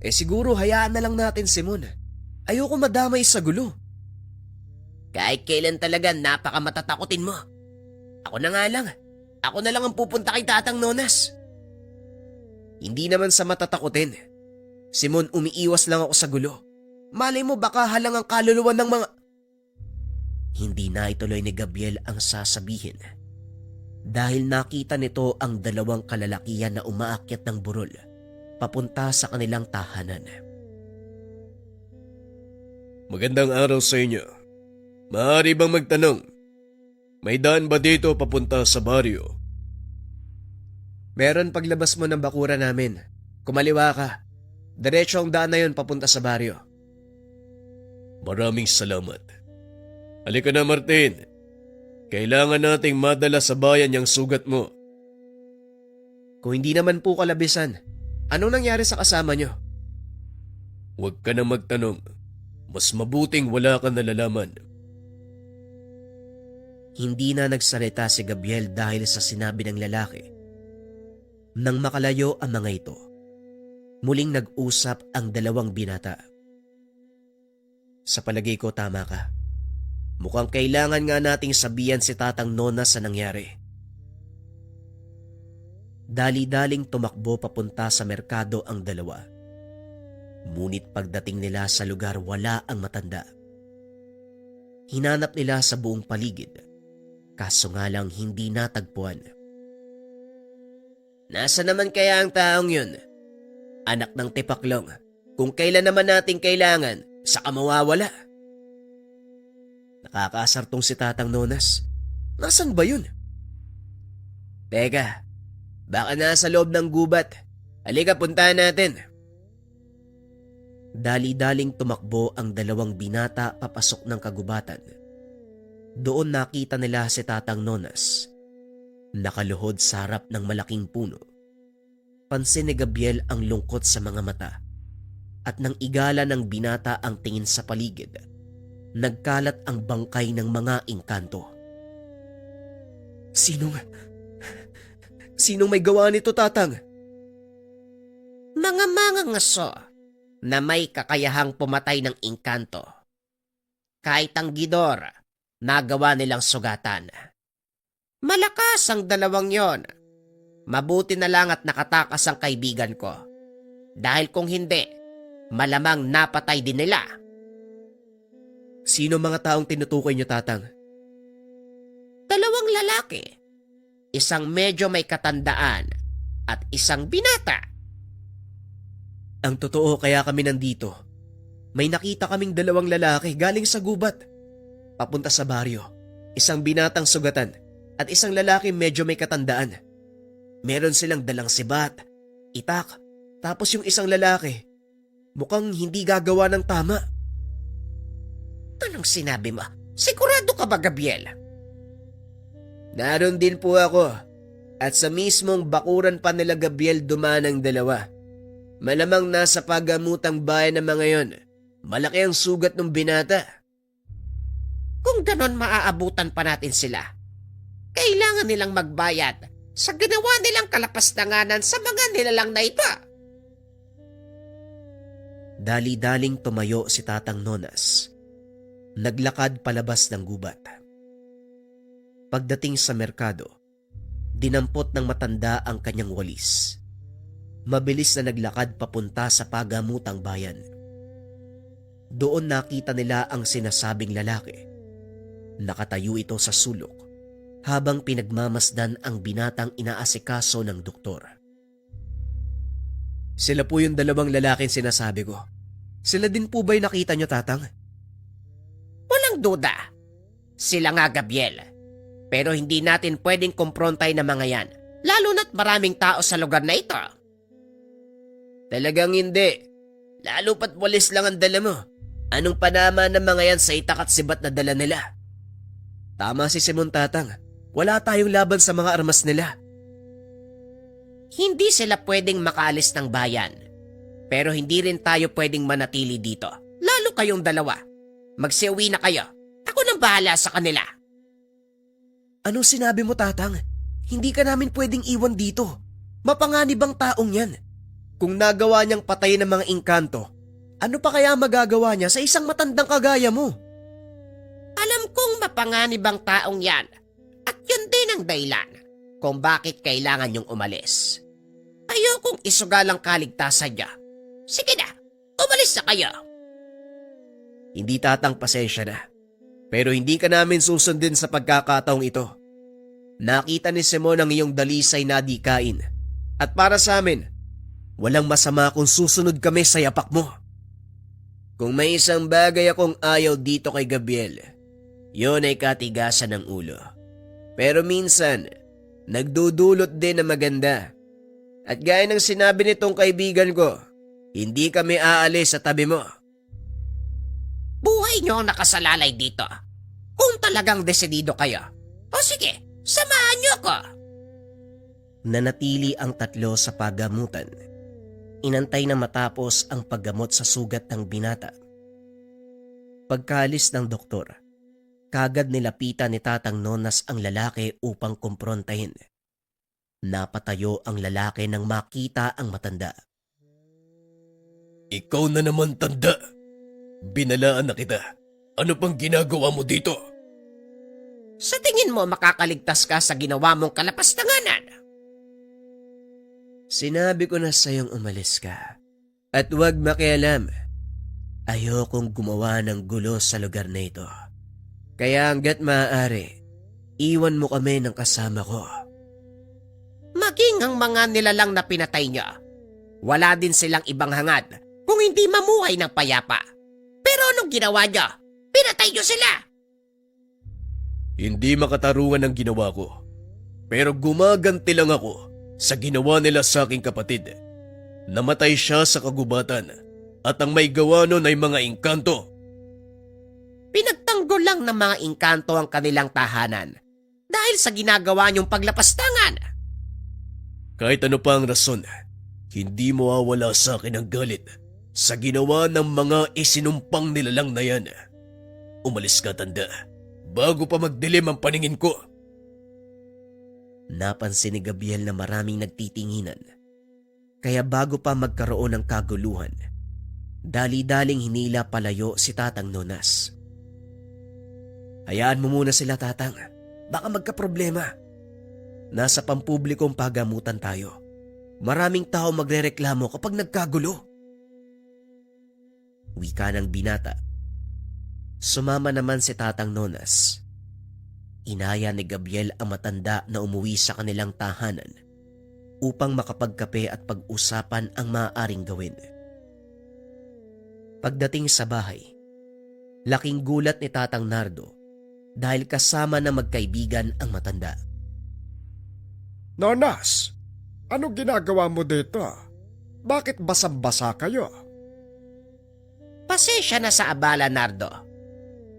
Speaker 2: Siguro hayaan na lang natin, Simon. Ayoko madamay sa gulo.
Speaker 3: Kahit kailan talaga napakamatatakutin mo. Ako na nga lang. Ako na lang ang pupunta kay Tatang Nonas.
Speaker 2: Hindi naman sa matatakutin. Simon, umiiwas lang ako sa gulo. Malay mo baka halang ang kaluluwa ng mga...
Speaker 1: Hindi na ituloy ni Gabriel ang sasabihin dahil nakita nito ang dalawang kalalakihan na umaakyat ng burol papunta sa kanilang tahanan.
Speaker 2: Magandang araw sa inyo. Maaari bang magtanong? May daan ba dito papunta sa baryo?
Speaker 1: Meron paglabas mo ng bakura namin. Kumaliwa ka. Diretso ang daan na yun papunta sa baryo.
Speaker 2: Maraming salamat. Halika na, Martin. Kailangan nating madala sa bayan yung sugat mo.
Speaker 1: Kung hindi naman po kalabisan, anong nangyari sa kasama nyo?
Speaker 2: Huwag ka na magtanong. Mas mabuting wala kang nalalaman.
Speaker 1: Hindi na nagsalita si Gabriel dahil sa sinabi ng lalaki. Nang makalayo ang mga ito, muling nag-usap ang dalawang binata. Sa palagay ko tama ka. Mukhang kailangan nga nating sabihan si Tatang Nonas sa nangyari. Dali-daling tumakbo papunta sa merkado ang dalawa. Ngunit pagdating nila sa lugar wala ang matanda. Hinanap nila sa buong paligid, kaso nga lang hindi natagpuan.
Speaker 3: Nasa naman kaya ang taong yun? Anak ng tipaklong, kung kailan naman nating kailangan, saka mawawala.
Speaker 1: Nakakaasartong si Tatang Nonas. Nasaan ba yun?
Speaker 3: Teka, baka nasa loob ng gubat. Halika, puntahan natin.
Speaker 1: Dali-daling tumakbo ang dalawang binata papasok ng kagubatan. Doon nakita nila si Tatang Nonas. Nakaluhod sa harap ng malaking puno. Pansin ni Gabriel ang lungkot sa mga mata. At nang igala ng binata ang tingin sa paligid, nagkalat ang bangkay ng mga engkanto.
Speaker 2: Sinong may gawa nito, Tatang?
Speaker 3: Mga mangangaso na may kakayahang pumatay ng engkanto. Kahit ang gidor, nagawa nilang sugatan. Malakas ang dalawang yon. Mabuti na lang at nakatakas ang kaibigan ko. Dahil kung hindi, malamang napatay din nila.
Speaker 1: Sino mga taong tinutukoy niyo, Tatang?
Speaker 3: Dalawang lalaki. Isang medyo may katandaan at isang binata.
Speaker 1: Ang totoo kaya kami nandito. May nakita kaming dalawang lalaki galing sa gubat. Papunta sa baryo. Isang binatang sugatan at isang lalaki medyo may katandaan. Meron silang dalang sibat, itak, tapos yung isang lalaki. Mukhang hindi gagawa ng tama.
Speaker 3: Anong sinabi mo? Sigurado ka ba, Gabriel?
Speaker 1: Naroon din po ako. At sa mismong bakuran pa nila Gabriel dumaan ang dalawa. Malamang nasa pagamutang bayan ng mga yon. Malaki ang sugat ng binata.
Speaker 3: Kung ganon maaabutan pa natin sila, kailangan nilang magbayad sa ginawa nilang kalapastanganan sa mga nilalang na ito.
Speaker 1: Dali-daling tumayo si Tatang Nonas. Naglakad palabas ng gubat. Pagdating sa merkado, dinampot ng matanda ang kanyang walis. Mabilis na naglakad papunta sa pagamutang bayan. Doon nakita nila ang sinasabing lalaki. Nakatayo ito sa sulok habang pinagmamasdan ang binatang inaasikaso ng doktor. Sila po yung dalawang lalaking sinasabi ko. Sila din po ba'y nakita nyo, Tatang?
Speaker 3: Walang duda. Sila nga, Gabriel. Pero hindi natin pwedeng kumprontay na mga yan, lalo na't maraming tao sa lugar na ito.
Speaker 1: Talagang hindi. Lalo pat walis lang ang dala mo. Anong panama ng mga yan sa itak at sibat na dala nila? Tama si Simon, Tatang. Wala tayong laban sa mga armas nila.
Speaker 3: Hindi sila pwedeng makaalis ng bayan. Pero hindi rin tayo pwedeng manatili dito. Lalo kayong dalawa. Magsiuwi na kayo. Ako nang bahala sa kanila.
Speaker 1: Anong sinabi mo, Tatang? Hindi ka namin pwedeng iwan dito. Mapanganib ang taong yan. Kung nagawa niyang patayin ng mga engkanto, ano pa kaya magagawa niya sa isang matandang kagaya mo?
Speaker 3: Alam kong mapanganib ang taong yan. At yun din ang dahilan kung bakit kailangan niyong umalis. Ayokong isugal ang kaligtasan niya. Sige na, umalis na kayo.
Speaker 1: Hindi, Tatang, pasensya na. Pero hindi ka namin susundin sa pagkakataong ito. Nakita ni Simon ang iyong dalisay na di kain. At para sa amin, walang masama kung susunod kami sa yapak mo. Kung may isang bagay akong ayaw dito kay Gabriel, yon ay katigasan ng ulo. Pero minsan, nagdudulot din na maganda. At gaya ng sinabi nitong kaibigan ko, hindi kami aalis sa tabi mo.
Speaker 3: Buhay niyo ang nakasalalay dito. Kung talagang desidido kayo. O sige, samahan niyo ako.
Speaker 1: Nanatili ang tatlo sa pagamutan. Inantay na matapos ang paggamot sa sugat ng binata. Pagkaalis ng doktor, kagad nilapitan ni Tatang Nonas ang lalaki upang kumprontahin. Napatayo ang lalaki nang makita ang matanda.
Speaker 4: Ikaw na naman, tanda. Binalaan na kita. Ano pang ginagawa mo dito?
Speaker 3: Sa tingin mo makakaligtas ka sa ginawa mong kalapastanganan?
Speaker 1: Sinabi ko na sa'yong umalis ka. At huwag makialam. Ayokong gumawa ng gulo sa lugar na ito. Kaya hanggat maaari, iwan mo kami ng kasama ko.
Speaker 3: Maging ang mga nilalang na pinatay niya, wala din silang ibang hangad kung hindi mamuhay ng payapa. Pero anong ginawa niya? Pinatay niyo sila!
Speaker 4: Hindi makatarungan ang ginawa ko. Pero gumaganti lang ako sa ginawa nila sa aking kapatid. Namatay siya sa kagubatan at ang may gawa nun ay mga engkanto.
Speaker 3: Pinagtanggol lang ng mga engkanto ang kanilang tahanan dahil sa ginagawa niyong paglapastangan.
Speaker 4: Kahit ano pa ang rason, hindi mawawala sa akin ang galit sa ginawa ng mga isinumpang nilalang na yan. Umalis ka, tanda, bago pa magdilim ang paningin ko.
Speaker 1: Napansin ni Gabriel na maraming nagtitinginan. Kaya bago pa magkaroon ng kaguluhan, dali-daling hinila palayo si Tatang Nonas. Hayaan mo muna sila, Tatang. Baka magkaproblema. Nasa pampublikong pagamutan tayo. Maraming tao magrereklamo kapag nagkagulo. Wika ng binata. Sumama naman si Tatang Nonas. Inaya ni Gabriel ang matanda na umuwi sa kanilang tahanan upang makapagkape at pag-usapan ang maaaring gawin. Pagdating sa bahay, laking gulat ni Tatang Nardo dahil kasama na magkaibigan ang matanda.
Speaker 2: Nonas, ano ginagawa mo dito? Bakit basang-basa kayo?
Speaker 3: Pasensya na sa abala, Nardo.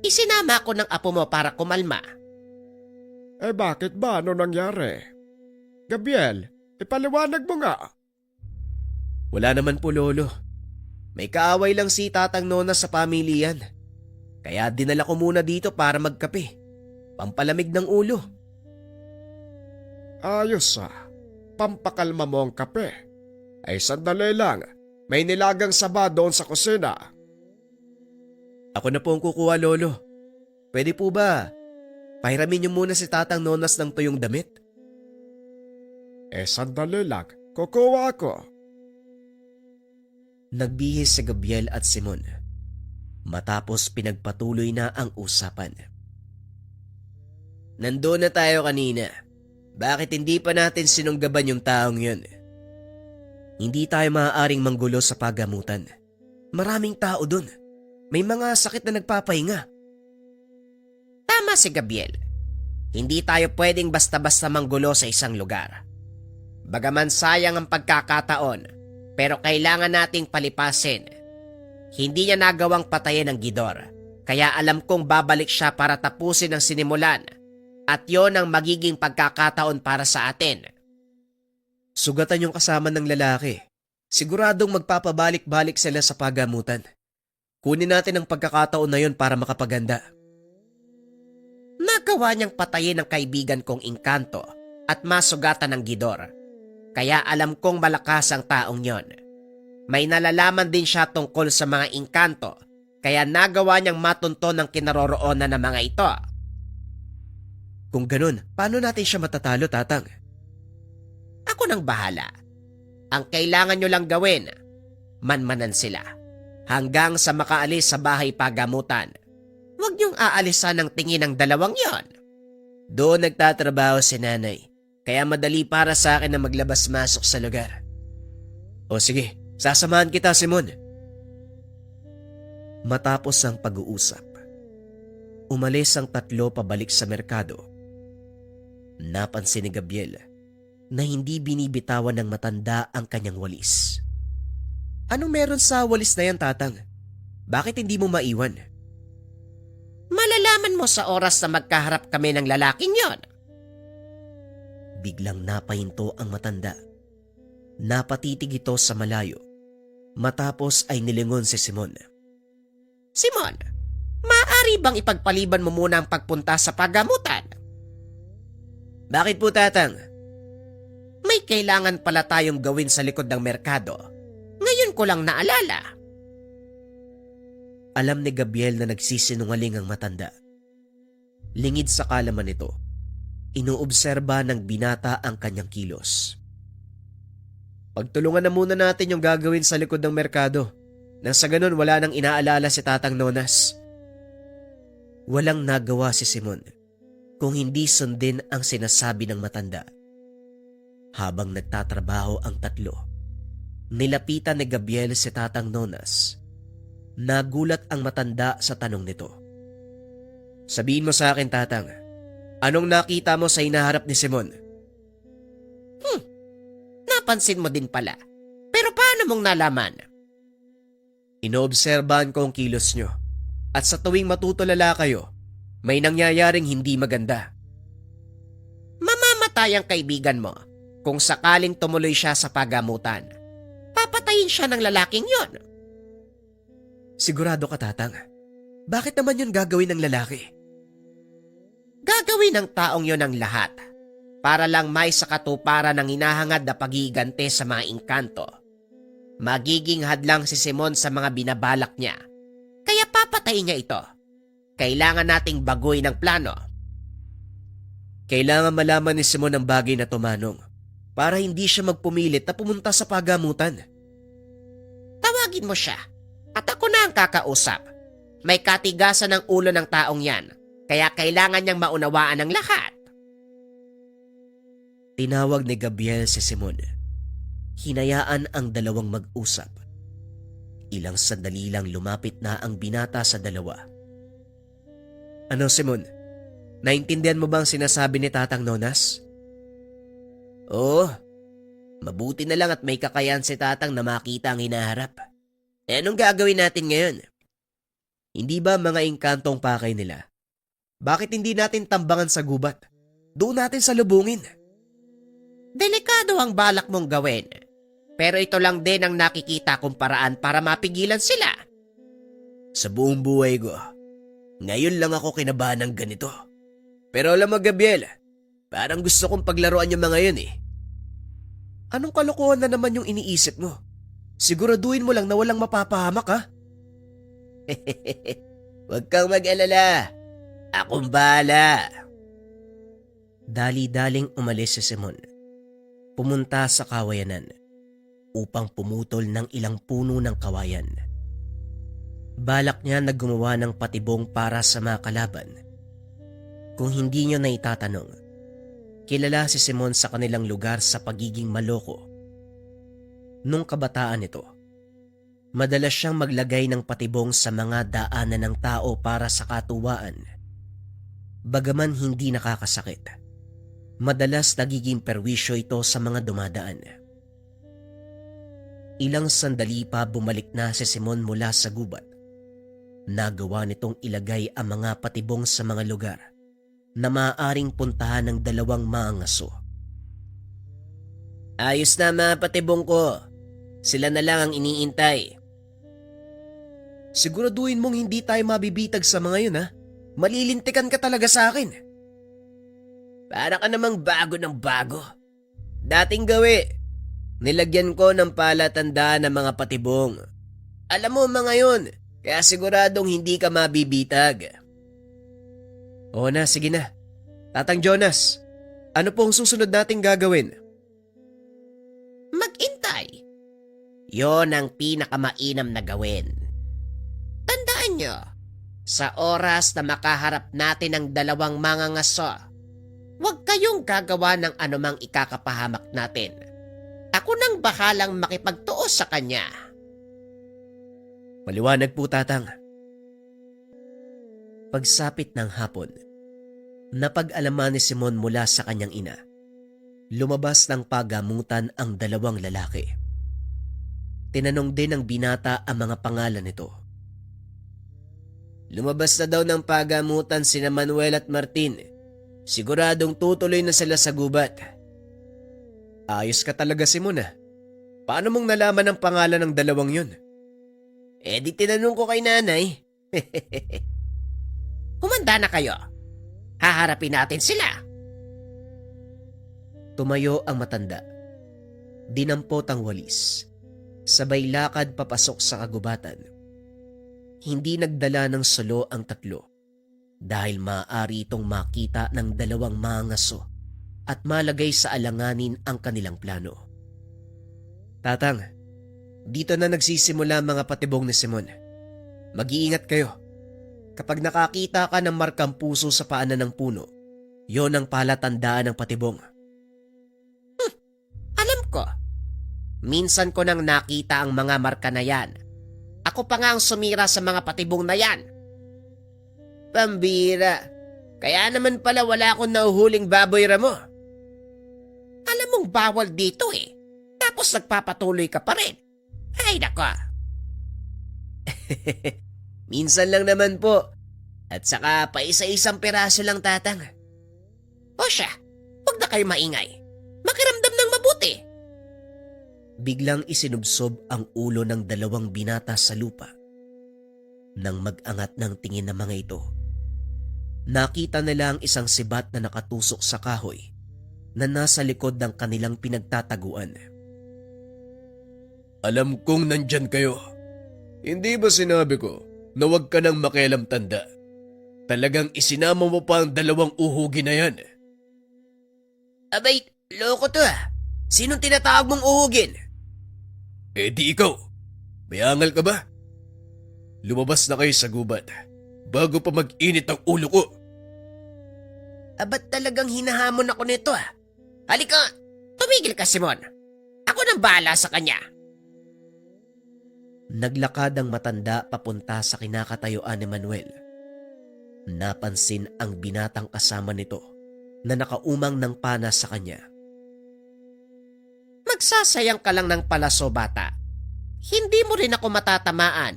Speaker 3: Isinama ko ng apo mo para kumalma.
Speaker 2: Eh bakit ba? Ano nangyari? Gabriel, ipaliwanag mo nga.
Speaker 1: Wala naman po, Lolo. May kaaway lang si Tatang Nonas sa pamilyan. Kaya dinala ko muna dito para magkape. Pampalamig ng ulo.
Speaker 2: Ayos pampakalma mo ang kape. Ay sandali lang, may nilagang saba doon sa kusina.
Speaker 1: Ako na po ang kukuha, Lolo. Pwede po ba? Pahiramin niyo muna si Tatang Nonas ng tuyong damit.
Speaker 2: Eh sandali lang, kukuha ako.
Speaker 1: Nagbihis si Gabriel at Simon. Matapos pinagpatuloy na ang usapan. Nandoon na tayo kanina. Bakit hindi pa natin sinunggaban yung taong yun? Hindi tayo maaaring manggulo sa pagamutan. Maraming tao dun. May mga sakit na nagpapahinga.
Speaker 3: Tama si Gabriel. Hindi tayo pwedeng basta-basta manggulo sa isang lugar. Bagaman sayang ang pagkakataon, pero kailangan nating palipasin. Hindi niya nagawang patayin ang Gidor, kaya alam kong babalik siya para tapusin ang sinimulan, at yon ang magiging pagkakataon para sa atin.
Speaker 1: Sugatan yung kasama ng lalaki. Siguradong magpapabalik-balik sila sa pagamutan. Kunin natin ang pagkakataon na yon para makapaganda.
Speaker 3: Nagawa niyang patayin ang kaibigan kong Engkanto at masugatan ng Gidor. Kaya alam kong malakas ang taong yon. May nalalaman din siya tungkol sa mga Engkanto, kaya nagawa niyang matunton ang kinaroroonan ng mga ito.
Speaker 1: Kung ganun, paano natin siya matatalo, Tatang?
Speaker 3: Ako nang bahala. Ang kailangan niyo lang gawin, manmanan sila. Hanggang sa makaalis sa bahay pagamutan. Huwag niyong aalisan ang tingin ng dalawang yon.
Speaker 1: Doon nagtatrabaho si nanay. Kaya madali para sa akin na maglabas-masok sa lugar. O sige, sasamahan kita, Simon. Matapos ang pag-uusap, umalis ang tatlo pabalik sa merkado. Napansin ni Gabriel na hindi binibitawan ng matanda ang kanyang walis. Anong meron sa walis na yan, Tatang? Bakit hindi mo maiwan?
Speaker 3: Malalaman mo sa oras na magkaharap kami ng lalaking yon.
Speaker 1: Biglang napahinto ang matanda. Napatitig ito sa malayo. Matapos ay nilingon si Simon.
Speaker 3: Simon, maaari bang ipagpaliban mo muna ang pagpunta sa pagamutan?
Speaker 1: Bakit po, Tatang?
Speaker 3: May kailangan pala tayong gawin sa likod ng merkado. Ngayon ko lang naalala.
Speaker 1: Alam ni Gabriel na nagsisinungaling ang matanda. Lingid sa kalaman nito, inuobserba ng binata ang kanyang kilos. Pagtulungan na muna natin yung gagawin sa likod ng merkado. Nang sa ganun wala nang inaalala si Tatang Nonas. Walang nagawa si Simon kung hindi sundin ang sinasabi ng matanda. Habang nagtatrabaho ang tatlo, nilapitan ni Gabriel si Tatang Nonas. Nagulat ang matanda sa tanong nito. Sabihin mo sa akin, Tatang, anong nakita mo sa hinaharap ni Simon?
Speaker 3: Napansin mo din pala. Pero paano mong nalaman?
Speaker 1: Inoobserbahan ko ang kilos nyo. At sa tuwing matutulala kayo, may nangyayaring hindi maganda.
Speaker 3: Mamamatay ang kaibigan mo kung sakaling tumuloy siya sa pagamutan. Papatayin siya ng lalaking yon.
Speaker 1: Sigurado ka, Tatang? Bakit naman yun gagawin ng lalaki?
Speaker 3: Gagawin ng taong yon ang lahat para lang may sakatuparan ng hinahangad na pag-iigante sa mga Engkanto. Magiging hadlang si Simon sa mga binabalak niya, kaya papatayin niya ito. Kailangan nating baguhin ang plano.
Speaker 1: Kailangan malaman ni Simon ang bagay na tumanong para hindi siya magpumilit na pumunta sa pagamutan.
Speaker 3: Tawagin mo siya at ako na ang kakausap. May katigasan ng ulo ng taong yan, kaya kailangan niyang maunawaan ang lahat.
Speaker 1: Tinawag ni Gabriel si Simon. Hinayaan ang dalawang mag-usap. Ilang sandali lang lumapit na ang binata sa dalawa. Ano, Simon? Naintindihan mo bang sinasabi ni Tatang Nonas? Oo. Mabuti na lang at may kakayahan si Tatang na makita ang hinaharap. Eh anong gagawin natin ngayon? Hindi ba mga engkantong pakay nila? Bakit hindi natin tambangan sa gubat? Doon natin salubungin.
Speaker 3: Delikado ang balak mong gawin. Pero ito lang din ang nakikita kong paraan para mapigilan sila.
Speaker 4: Sa buong buhay ko, ngayon lang ako kinabahan ng ganito. Pero alam mo, Gabriel, parang gusto kong paglaruan yung mga yun eh.
Speaker 1: Anong kalokohan na naman yung iniisip mo? Siguraduhin mo lang na walang mapapahamak ha?
Speaker 3: Huwag kang mag-alala. Akong bahala.
Speaker 1: Dali-daling umalis si Simon. Pumunta sa kawayanan upang pumutol ng ilang puno ng kawayan. Balak niya na gumawa ng patibong para sa mga kalaban. Kung hindi niyo na itatanong, kilala si Simon sa kanilang lugar sa pagiging maloko. Nung kabataan nito, madalas siyang maglagay ng patibong sa mga daanan ng tao para sa katuwaan. Bagaman hindi nakakasakit, madalas nagiging perwisyo ito sa mga dumadaan. Ilang sandali pa bumalik na si Simon mula sa gubat. Nagawa nitong ilagay ang mga patibong sa mga lugar na maaaring puntahan ng dalawang maangaso.
Speaker 3: Ayos na mga patibong ko. Sila na lang ang iniintay.
Speaker 1: Siguraduhin mong hindi tayo mabibitag sa mga yun ha. Malilintikan ka talaga sa akin.
Speaker 3: Para ka namang bago ng bago. Dating gawi, nilagyan ko ng palatandaan ng mga patibong. Alam mo mga yun, kaya siguradong hindi ka mabibitag.
Speaker 1: Oo na, sige na. Tatang Jonas, ano pong susunod nating gagawin?
Speaker 3: Mag-intay. Yon ang pinakamainam na gawin. Tandaan nyo, sa oras na makaharap natin ang dalawang mangangaso, huwag kayong gagawa ng anumang ikakapahamak natin. Ako nang bahalang makipagtuos sa kanya.
Speaker 1: Maliwanag po, Tatang. Pagsapit ng hapon, napag-alaman ni Simon mula sa kanyang ina. Lumabas ng pagamutan ang dalawang lalaki. Tinanong din ng binata ang mga pangalan nito.
Speaker 3: Lumabas na daw ng pagamutan sina Manuel at Martin. Siguradong tutuloy na sila sa gubat.
Speaker 1: Ayos ka talaga, Simon ah. Paano mong nalaman ang pangalan ng dalawang yun?
Speaker 3: Di tinanong ko kay nanay. Humanda na kayo. Haharapin natin sila.
Speaker 1: Tumayo ang matanda. Dinampot ang walis. Sabay lakad papasok sa kagubatan. Hindi nagdala ng solo ang tatlo dahil maaari itong makita ng dalawang mangaso at malagay sa alanganin ang kanilang plano. Tatang, dito na nagsisimula mga patibong ni Simon. Mag-iingat kayo. Kapag nakakita ka ng markang puso sa paanan ng puno, yon ang palatandaan ng patibong.
Speaker 3: Alam ko. Minsan ko nang nakita ang mga marka na yan. Ako pa nga ang sumira sa mga patibong na yan. Pambira. Kaya naman pala wala akong nauhuling baboy ramo. Alam mong bawal dito eh. Tapos nagpapatuloy ka pa rin. Ay nako. Minsan lang naman po. At saka pa isa-isang piraso lang, Tatang. O siya, huwag na kayo maingay. Makiramdam ng mabuti.
Speaker 1: Biglang isinubsob ang ulo ng dalawang binata sa lupa. Nang mag-angat ng tingin ng mga ito, nakita nila ang isang sibat na nakatusok sa kahoy na nasa likod ng kanilang pinagtataguan.
Speaker 4: Alam kong nandyan kayo. Hindi ba sinabi ko na huwag ka nang makialam, tanda? Talagang isinama mo pa ang dalawang uhugi na yan.
Speaker 3: Abay, loko to ah. Sinong tinatawag mong uhugin?
Speaker 4: Di ikaw. May angal ka ba? Lumabas na kayo sa gubat bago pa mag-init ang ulo ko.
Speaker 3: Ba't talagang hinahamon ako nito ah? Halika, tumigil ka, Simon. Ako nang bahala sa kanya.
Speaker 1: Naglakad ang matanda papunta sa kinakatayuan ni Manuel. Napansin ang binatang kasama nito na nakaumang ng pana sa kanya.
Speaker 3: Magsasayang ka lang ng palaso, bata. Hindi mo rin ako matatamaan.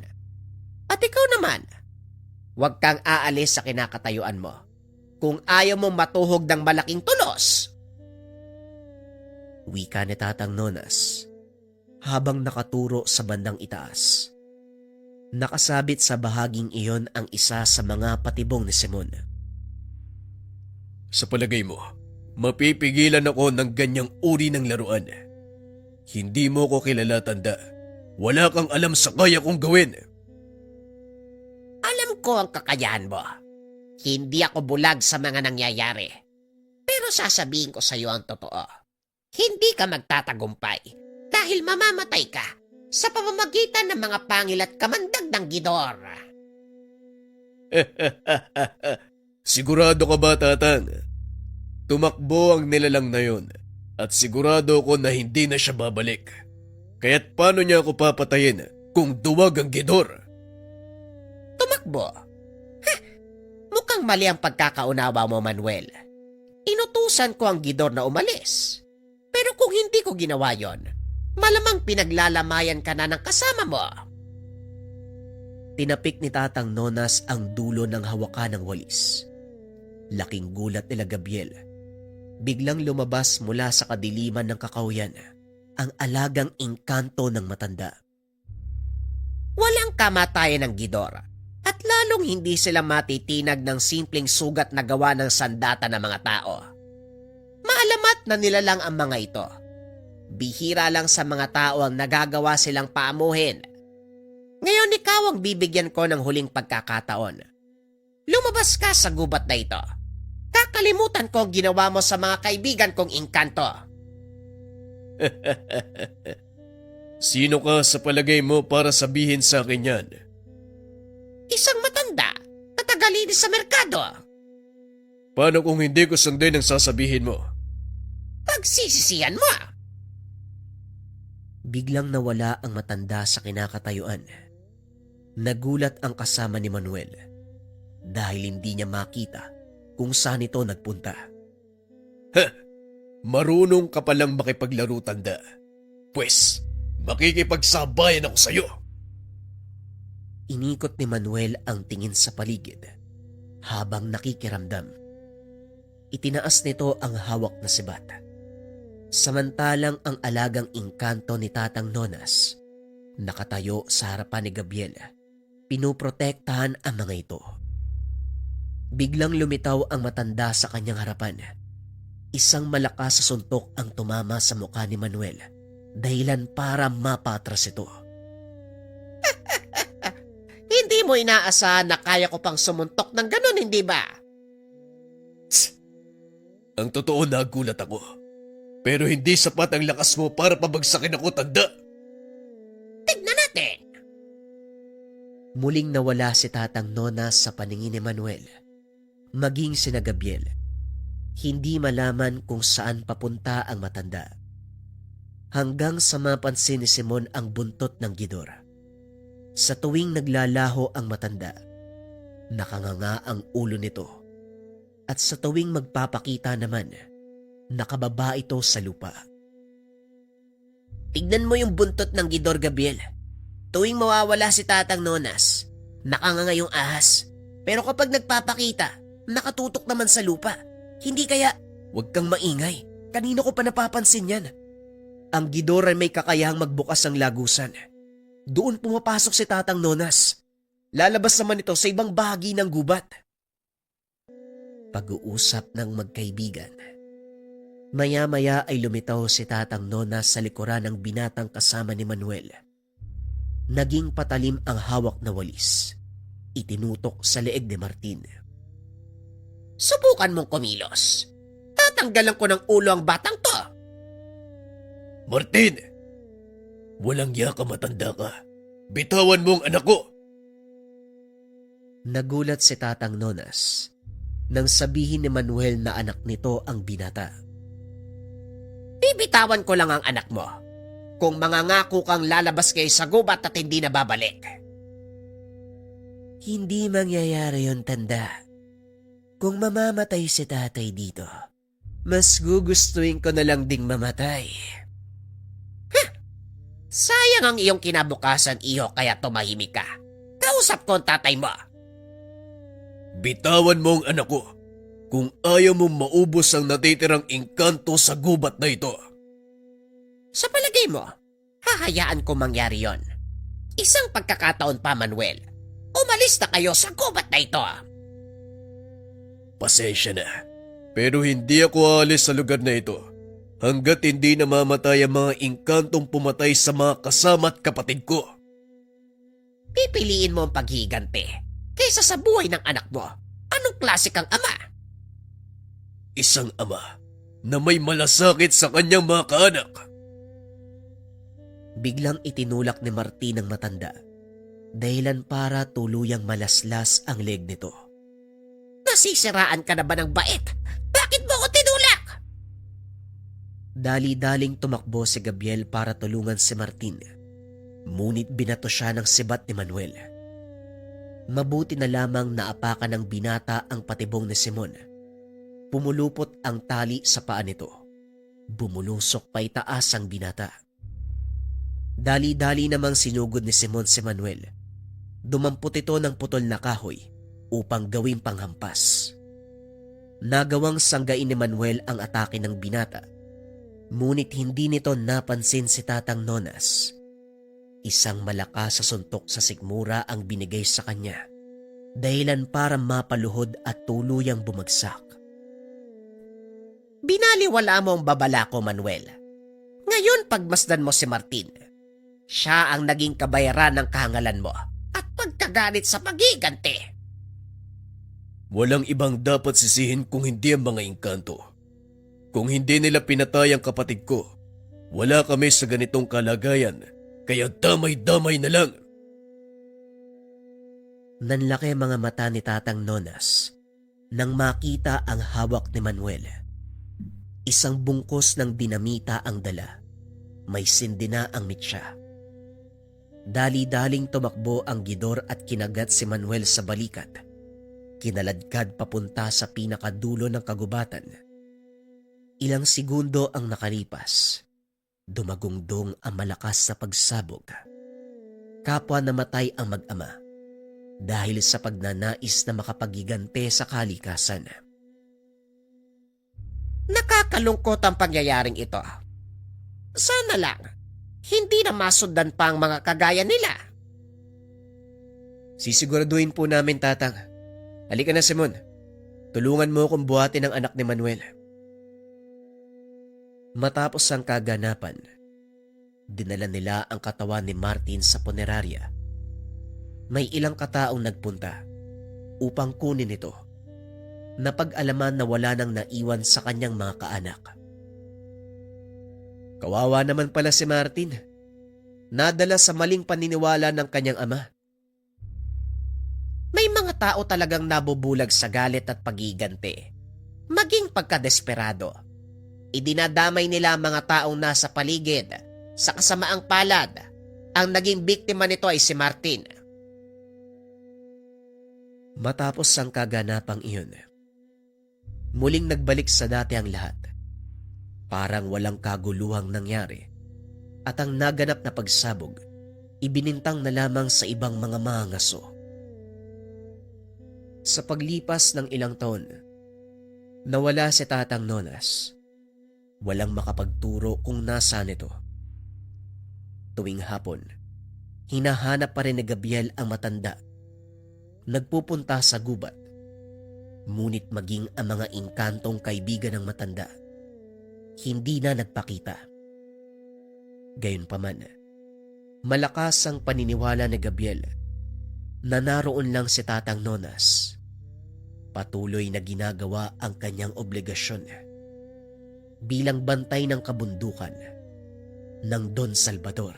Speaker 3: At ikaw naman, Huwag kang aalis sa kinakatayuan mo. Kung ayaw mo matuhog ng malaking tulos.
Speaker 1: Wika ni Tatang Nonas habang nakaturo sa bandang itaas. Nakasabit sa bahaging iyon ang isa sa mga patibong ni Simon.
Speaker 4: Sa palagay mo, mapipigilan ako ng ganyang uri ng laruan. Hindi mo ko kilala, tanda. Wala kang alam sa kaya kong gawin.
Speaker 3: Alam ko ang kakayahan mo. Hindi ako bulag sa mga nangyayari. Pero sasabihin ko sa iyo ang totoo. Hindi ka magtatagumpay dahil mamamatay ka sa pamamagitan ng mga pangil at kamandag ng Gidor.
Speaker 4: Sigurado ka ba, Tatang? Tumakbo ang nilalang na yun at sigurado ko na hindi na siya babalik. Kaya't paano niya ako papatayin kung duwag ang Gidor?
Speaker 3: Tumakbo? Mukhang mali ang pagkakaunawa mo, Manuel. Inutusan ko ang Gidor na umalis. Pero kung hindi ko ginawa yon, malamang pinaglalamayan ka na ng kasama mo.
Speaker 1: Tinapik ni Tatang Nonas ang dulo ng hawakan ng walis. Laking gulat nila Gabriel. Biglang lumabas mula sa kadiliman ng kakauyan ang alagang engkanto ng matanda.
Speaker 3: Walang kamatayan ng Gidor at lalong hindi sila matitinag ng simpleng sugat na gawa ng sandata ng mga tao. Maalamat na nilalang ang mga ito. Bihira lang sa mga tao ang nagagawa silang paamuhin. Ngayon ikaw ang bibigyan ko ng huling pagkakataon. Lumabas ka sa gubat na ito. Kakalimutan ko ang ginawa mo sa mga kaibigan kong engkanto.
Speaker 4: Sino ka sa palagay mo para sabihin sa akin yan?
Speaker 3: Isang matanda na tagalinis sa merkado.
Speaker 4: Paano kung hindi ko sundin ang sasabihin mo?
Speaker 3: Pagsisisihan mo.
Speaker 1: Biglang nawala ang matanda sa kinakatayuan. Nagulat ang kasama ni Manuel dahil hindi niya makita kung saan ito nagpunta.
Speaker 4: Marunong ka palang makipaglaro, tanda. Pwes, makikipagsabayan ako sa'yo.
Speaker 1: Inikot ni Manuel ang tingin sa paligid habang nakikiramdam. Itinaas nito ang hawak na sibat. Samantalang ang alagang engkanto ni Tatang Nonas nakatayo sa harapan ni Gabriel. Pinoprotektahan ang mga ito. Biglang lumitaw ang matanda sa kanyang harapan. Isang malakas sa suntok ang tumama sa mukha ni Manuel, dahilan para mapatras ito.
Speaker 3: Hindi mo inaasahan na kaya ko pang sumuntok ng ganun, hindi ba?
Speaker 4: Ang totoo, nagulat ako. Pero hindi sapat ang lakas mo para pabagsakin ako, tanda.
Speaker 3: Tignan natin.
Speaker 1: Muling nawala si Tatang Nonas sa paningin ni Manuel. Maging sina Gabriel. Hindi malaman kung saan papunta ang matanda. Hanggang sa mapansin ni Simon ang buntot ng Gidor. Sa tuwing naglalaho ang matanda, nakanganga ang ulo nito. At sa tuwing magpapakita naman, nakababa ito sa lupa.
Speaker 3: Tignan mo yung buntot ng Gidor, Gabriel. Tuwing mawawala si Tatang Nonas, nakanganga yung ahas. Pero kapag nagpapakita, nakatutok naman sa lupa. Hindi kaya,
Speaker 1: Huwag kang maingay. Kanino ko pa napapansin yan? Ang Gidor ay may kakayahang magbukas ng lagusan. Doon pumapasok si Tatang Nonas. Lalabas naman ito sa ibang bahagi ng gubat. Pag-uusap ng magkaibigan. Maya-maya ay lumitaw si Tatang Nonas sa likuran ng binatang kasama ni Manuel. Naging patalim ang hawak na walis. Itinutok sa leeg ni Martin.
Speaker 3: subukan mong kumilos. Tatanggalan ko ng ulo ang batang to.
Speaker 4: Martin! Walang yaka, matanda ka. Bitawan mo ang anak ko!
Speaker 1: Nagulat si Tatang Nonas nang sabihin ni Manuel na anak nito ang binata.
Speaker 3: Bibitawan ko lang ang anak mo. Kung mangangako kang lalabas kayo sa gubat at hindi na babalik.
Speaker 1: Hindi mangyayari yon, tanda. Kung mamamatay si tatay dito, mas gugustuhin ko na lang ding mamatay.
Speaker 3: Sayang ang iyong kinabukasan, iho, kaya tumahimik ka. Kausap ko ang tatay mo.
Speaker 4: Bitawan mo ang anak ko kung ayaw mong maubos ang natitirang engkanto sa gubat na ito.
Speaker 3: Sa palagay mo, hahayaan ko mangyari yon. Isang pagkakataon pa, Manuel. Umalis na kayo sa gubat na ito.
Speaker 4: Pasensya na, pero hindi ako aalis sa lugar na ito hanggat hindi namamatay ang mga engkantong pumatay sa mga kasama at kapatid ko.
Speaker 3: Pipiliin mo ang paghigante kaysa sa buhay ng anak mo. Anong klase kang ama?
Speaker 4: Isang ama na may malasakit sa kanyang mga kaanak.
Speaker 1: Biglang itinulak ni Martin ang matanda, dahilan para tuluyang malaslas ang leg nito.
Speaker 3: Nasisiraan ka na ba ng bait? Bakit mo ko tinulak?
Speaker 1: Dali-daling tumakbo si Gabriel para tulungan si Martin. Ngunit binato siya ng sibat ni Manuel. Mabuti na lamang naapakan ng binata ang patibong ni Simon. Pumulupot ang tali sa paa nito. Bumulusok pa itaas ang binata. Dali-dali namang sinugod ni Simon si Manuel. Dumampot ito ng putol na kahoy upang gawing panghampas. Nagawang sanggain ni Manuel ang atake ng binata. Ngunit hindi nito napansin si Tatang Nonas. Isang malakas sa suntok sa sikmura ang binigay sa kanya, dahilan para mapaluhod at tuluyang bumagsak.
Speaker 3: Binaliwala mo ang babala ko, Manuel. Ngayon pagmasdan mo si Martin. Siya ang naging kabayaran ng kahangalan mo at pagkagalit sa pagiganti.
Speaker 4: Walang ibang dapat sisihin kung hindi ang mga engkanto. Kung hindi nila pinatay ang kapatid ko, wala kami sa ganitong kalagayan, kaya damay-damay na lang.
Speaker 1: Nanlaki ang mga mata ni Tatang Nonas nang makita ang hawak ni Manuel. Isang bungkos ng dinamita ang dala. May sindi na ang mitsa. Dali-daling tumakbo ang gidor at kinagat si Manuel sa balikat. Kinaladkad papunta sa pinakadulo ng kagubatan. Ilang segundo ang nakalipas. Dumagungdong ang malakas na pagsabog. Kapwa namatay ang mag-ama dahil sa pagnanais na makapagigante sa kalikasan.
Speaker 3: Nakakalungkot ang pangyayaring ito. Sana lang, hindi na masundan pa ang mga kagaya nila.
Speaker 1: Sisiguraduhin po namin, Tatang. Halika na, Simon. Tulungan mo akong buhatin ang anak ni Manuel. Matapos ang kaganapan, dinala nila ang katawan ni Martin sa punerarya. May ilang kataong nagpunta upang kunin ito. Napag-alaman na wala nang naiwan sa kanyang mga kaanak. Kawawa naman pala si Martin. Nadala sa maling paniniwala ng kanyang ama.
Speaker 3: May mga tao talagang nabubulag sa galit at pagigante. Maging pagkadesperado. Idinadamay nila ang mga taong nasa paligid. Sa kasamaang palad, ang naging biktima nito ay si Martin.
Speaker 1: Matapos ang kaganapang iyon, muling nagbalik sa dati ang lahat. Parang walang kaguluhang nangyari at ang naganap na pagsabog, ibinintang na lamang sa ibang mga mangaso. Sa paglipas ng ilang taon, nawala si Tatang Nonas. Walang makapagturo kung nasaan ito. Tuwing hapon, hinahanap pa rin ni Gabriel ang matanda. Nagpupunta sa gubat. Ngunit maging ang mga engkantong kaibigan ng matanda, hindi na nagpakita. Gayunpaman, malakas ang paniniwala ni Gabriel na naroon lang si Tatang Nonas. Patuloy na ginagawa ang kanyang obligasyon bilang bantay ng kabundukan ng Don Salvador.